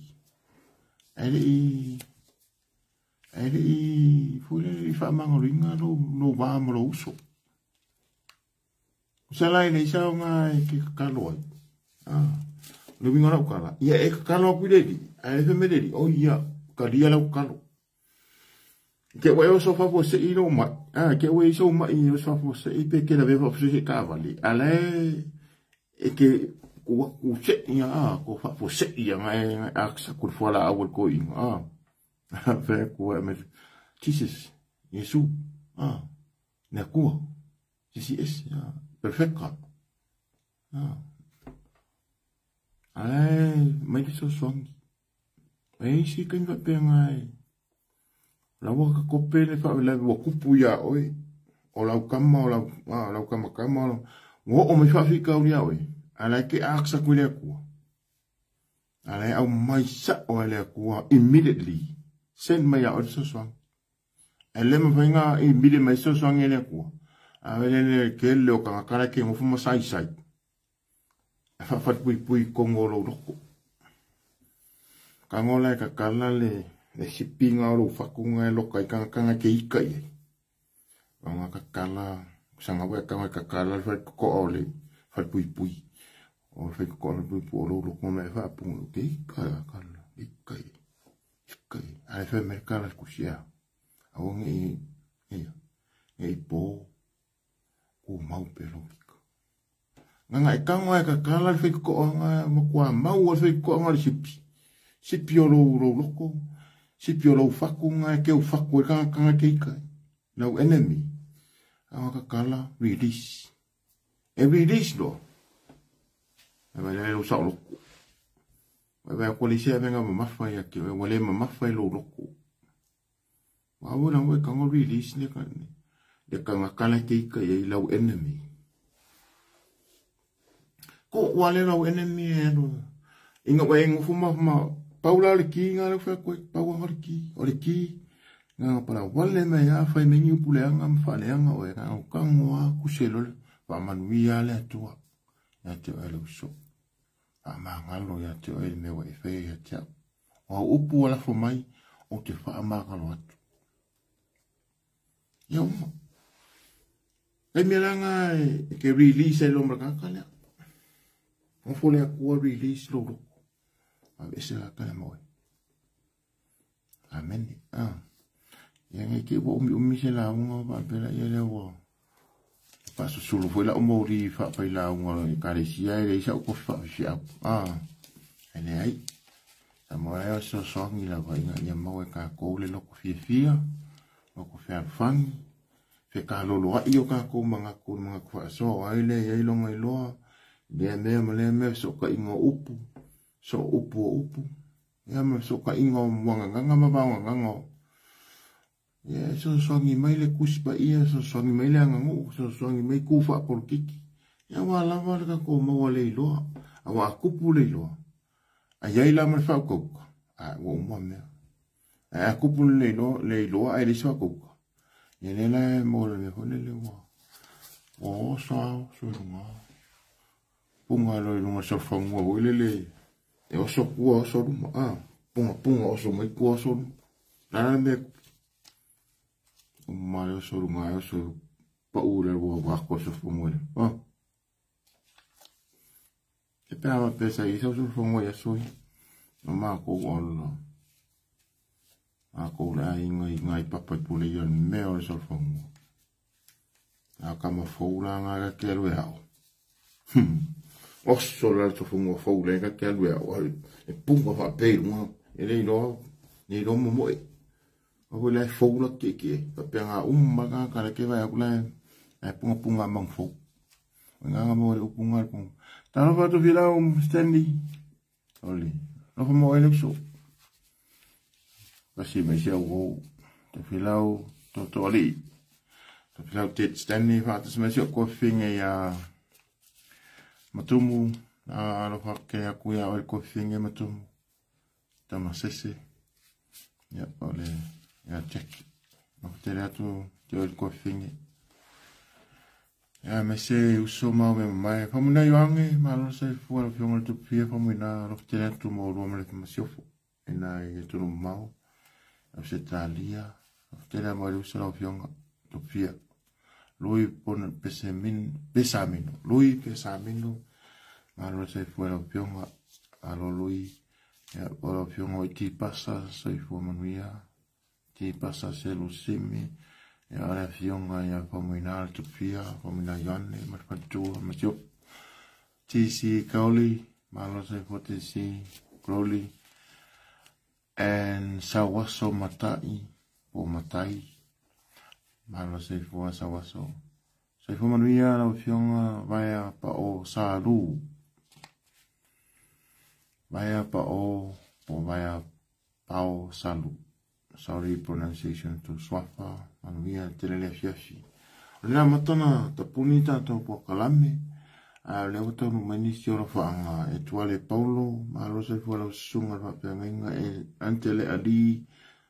Speaker 1: E le i fule li wha maa ringa no waa maro uso. Sa lai nei sa nga ke kaloi. Le winga na ukala. Ia e kalo ku le di. Ai fe me di. O ia ka dia la ukalo. Ke wa o so fa fo se ino ma. Ke wa so ma i o so fo se i pe ke la ve fo se ka vali. Ale e ke ku se ia ko fa fo se ia nga aksa ku fo la awol ko i. Fe ku me Jesus. Yesu. Na ku. Jesus. Perfecto. Ai, mai so song. Ai si kan va pe ngai. La wa ka kope le fa la wa kupu ya oi. O la kama o la kama. Wo o me fa fi ka uri oi. Ala ke aksa ku le ku. Ala au mai sa o le ku immediately. Send mai ya o so song. Ele me venga immediately mai so song ele ku. Awelele ke leo kangakara ke ngofu masai sai. Afafat pui kongolo loko. Kangola ka kala le shippinga lo fakunga loka kanga ke ikai. Kanga ka kala sanga wa kanga ka kala fa ko ole fa pui. O fa ko ole pui lo loko me fa pungu ke kala ikai. Ikai. Ai fa merkala kusia. Awongi e po o mau pelomika. Nga ikangwa ka kala fe ko nga makwa mau fe ko nga sipi. Sipi o lo loko. Sipi o lo faku nga ke o faku ka ke kai. No enemy. Ang ka kala release. E release do. E ba le sa loko. Ba ko le sia venga mafa ya ke wale mafa lo loko. Wa wona we ka ngo release ne kan. De kanga kala ke kai lo enemy. Ko wale lau enemy eno. Inga wa ingo fuma paula le ki nga le fa ko paula le ki o le ki nga para wale me ya fa me nyu pule nga mfale nga o nga kangwa kuselo va manuia le tua. Ya te ele so. Ama ngalo ya te ele me wa fe ya te. O upu wala fo mai o te fa ama ngalo atu. Yo. E me langa ke release lo mra kala. On faut les quoi release l'eau. Avec ça, quand même, oui. Amen. Ah. Il y a un qui va au milieu là, on va appeler là, il y a là. Parce que sur le volet, on mourit, fa pas là, on va caresser, il est ça, on fa ça. Ah. Elle est aí. Ça m'a l'air ça sort, il a va, il y a moi qui a collé le coffee fia, le coffee fan. Fait qu'à l'eau, il y a qu'à comment quoi ça, il est long et loin. Dia me so ka ingo upu so upu ya me so ka ingo wanga ngo ya so songi mai le kuspa ia so songi mai le ngo so songi mai kufa por kiki ya wala ka ko mo le lo awa kupu le lo ai la me fa ko a wo mo me a kupu le lo ai le so ko ya le la mo le le wo o so no punga lo lunga so fonga wolele e o so ku o so punga o so mai ku o so na me ma lo so lunga o so pa ule wo wa ko so fonga e pe ama pesa i so fonga ya so no ma ko on a ko la inga i papa pule yo me o so fonga a kama foula nga ke lo ya Osso la to fungo foule ka ke alwe e punga fa pe mo e le no mo o le foule ke pa pe nga maga ka ke va kula e punga mang fo nga mo o punga ko ta no fa to vila stendi oli no fa mo ele so kasi me se o to vila to oli to vila te stendi fa to me se ko finga ya matumu a lo que akuya o el cofinge matumu tama sese ya ole ya check no te la tu el cofinge ya me se uso ma me mai fa muna yoange ma lo se fu al fiong tu pia fa muna lo te la tu mo lo me le masofo ena e tu no mau a se talia te la mo uso lo fiong tu pia lui pon pesamino lui pesamino malo se fuera pionga a lo lui ya ora pionga ti passa se fu manuia ti passa se lo simi ya ora pionga ya pominal tu pia pomina yanne ma fatu ma jo ti si kauli malo se fote si kauli en sawaso matai o matai malo se fu sawaso se fu manuia la pionga vai pa o salu vaya pa o vaya pao salu. Sorry pronunciation to swafa manuia telele fiafi. La matana ta punita to po kalame. A le oto no manisio lo fa etuale Paulo, ma lo se fu la sunga fa penga e antele ali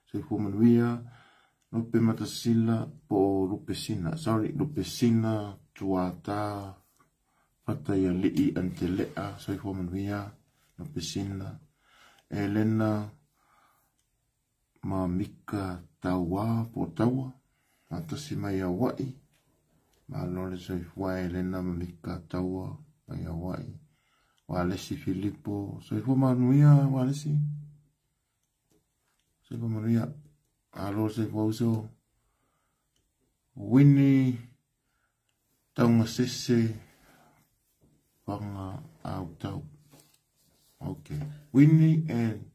Speaker 1: se fu manuia Lupe matasila po lupesina. Sorry, lupesina tuata pataya li'i antelea soifua manuia lupesina. Elena ma mika tawa po tawa. Atasi mai Hawaii. Malole soifua Elena ma mika tawa mai Hawaii. Walesi Filipo soifua manuia walesi. Soifua manuia. Alo soifua uso. Winnie taunga sese panga au tau. Okay. Winnie and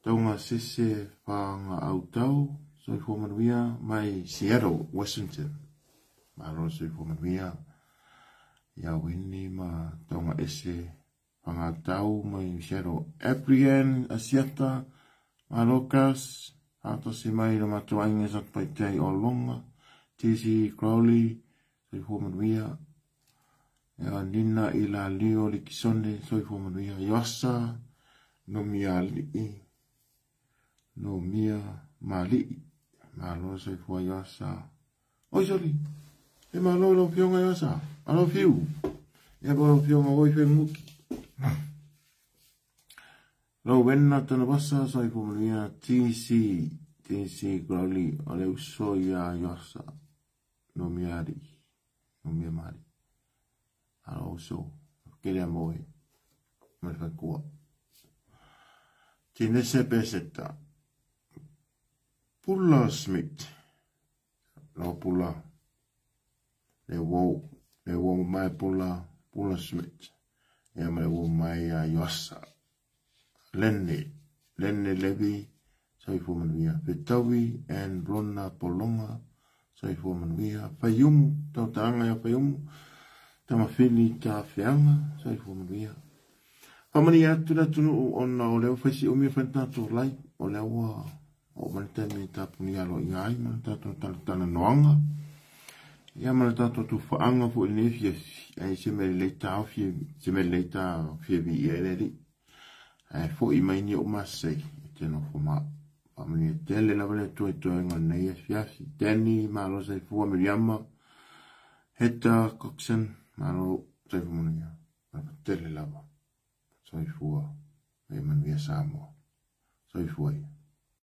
Speaker 1: taunga sese panga au tau. Soifua manuia mai Seattle, Washington. Alo soifua manuia. Ya Winnie ma taunga ese panga tau mai Seattle. Aprian Asiata Malokas. Ato si mai na matuainga sa paitai o longa. Tisi Crowley. Soifua manuia. Ya Nina ila lio li kisone. Soifua manuia. Yosa. No mia li'i. No mia mali'i. Malo soifua Yosa. Oi soli. E malo lo pionga Yosa. Alo fiu. E ba lo pionga oi fe muki. Lo wenna tana basa soifua manuia. TC Crowley. Ole uso ya Yosa. No miari. No mia mari. Alo uso. Kele moe. Malfa kua. Tinese peseta. Pula Smith. Lo pula. Le wo mai pula Smith. E mai wo mai Yosa. Lenny Levy. Soifua manuia. Vitawi and Rona Polonga. Soifua manuia. Fayumu. Tau taanga ya Fayumu. Tamafili ta feanga. Soifua manuia. Pamani atu na tunu ona o leo faisi o mia whantato lai. O leo o manitani tapuni alo iai. Manitato talatana noanga. Ia manitato tu whaanga fu ine fia. Ai se mele leita au fia. Se mele leita fia vi i ereri. Fu i maini o masei. Tēnā whumaa. Pamani tele la vale tu ngā nei fiafi. Danny malo sai fua Miriama. Heta Coxon malo sai fua munia. Tele lava. Soifua. E manuia Samoa. Soifua.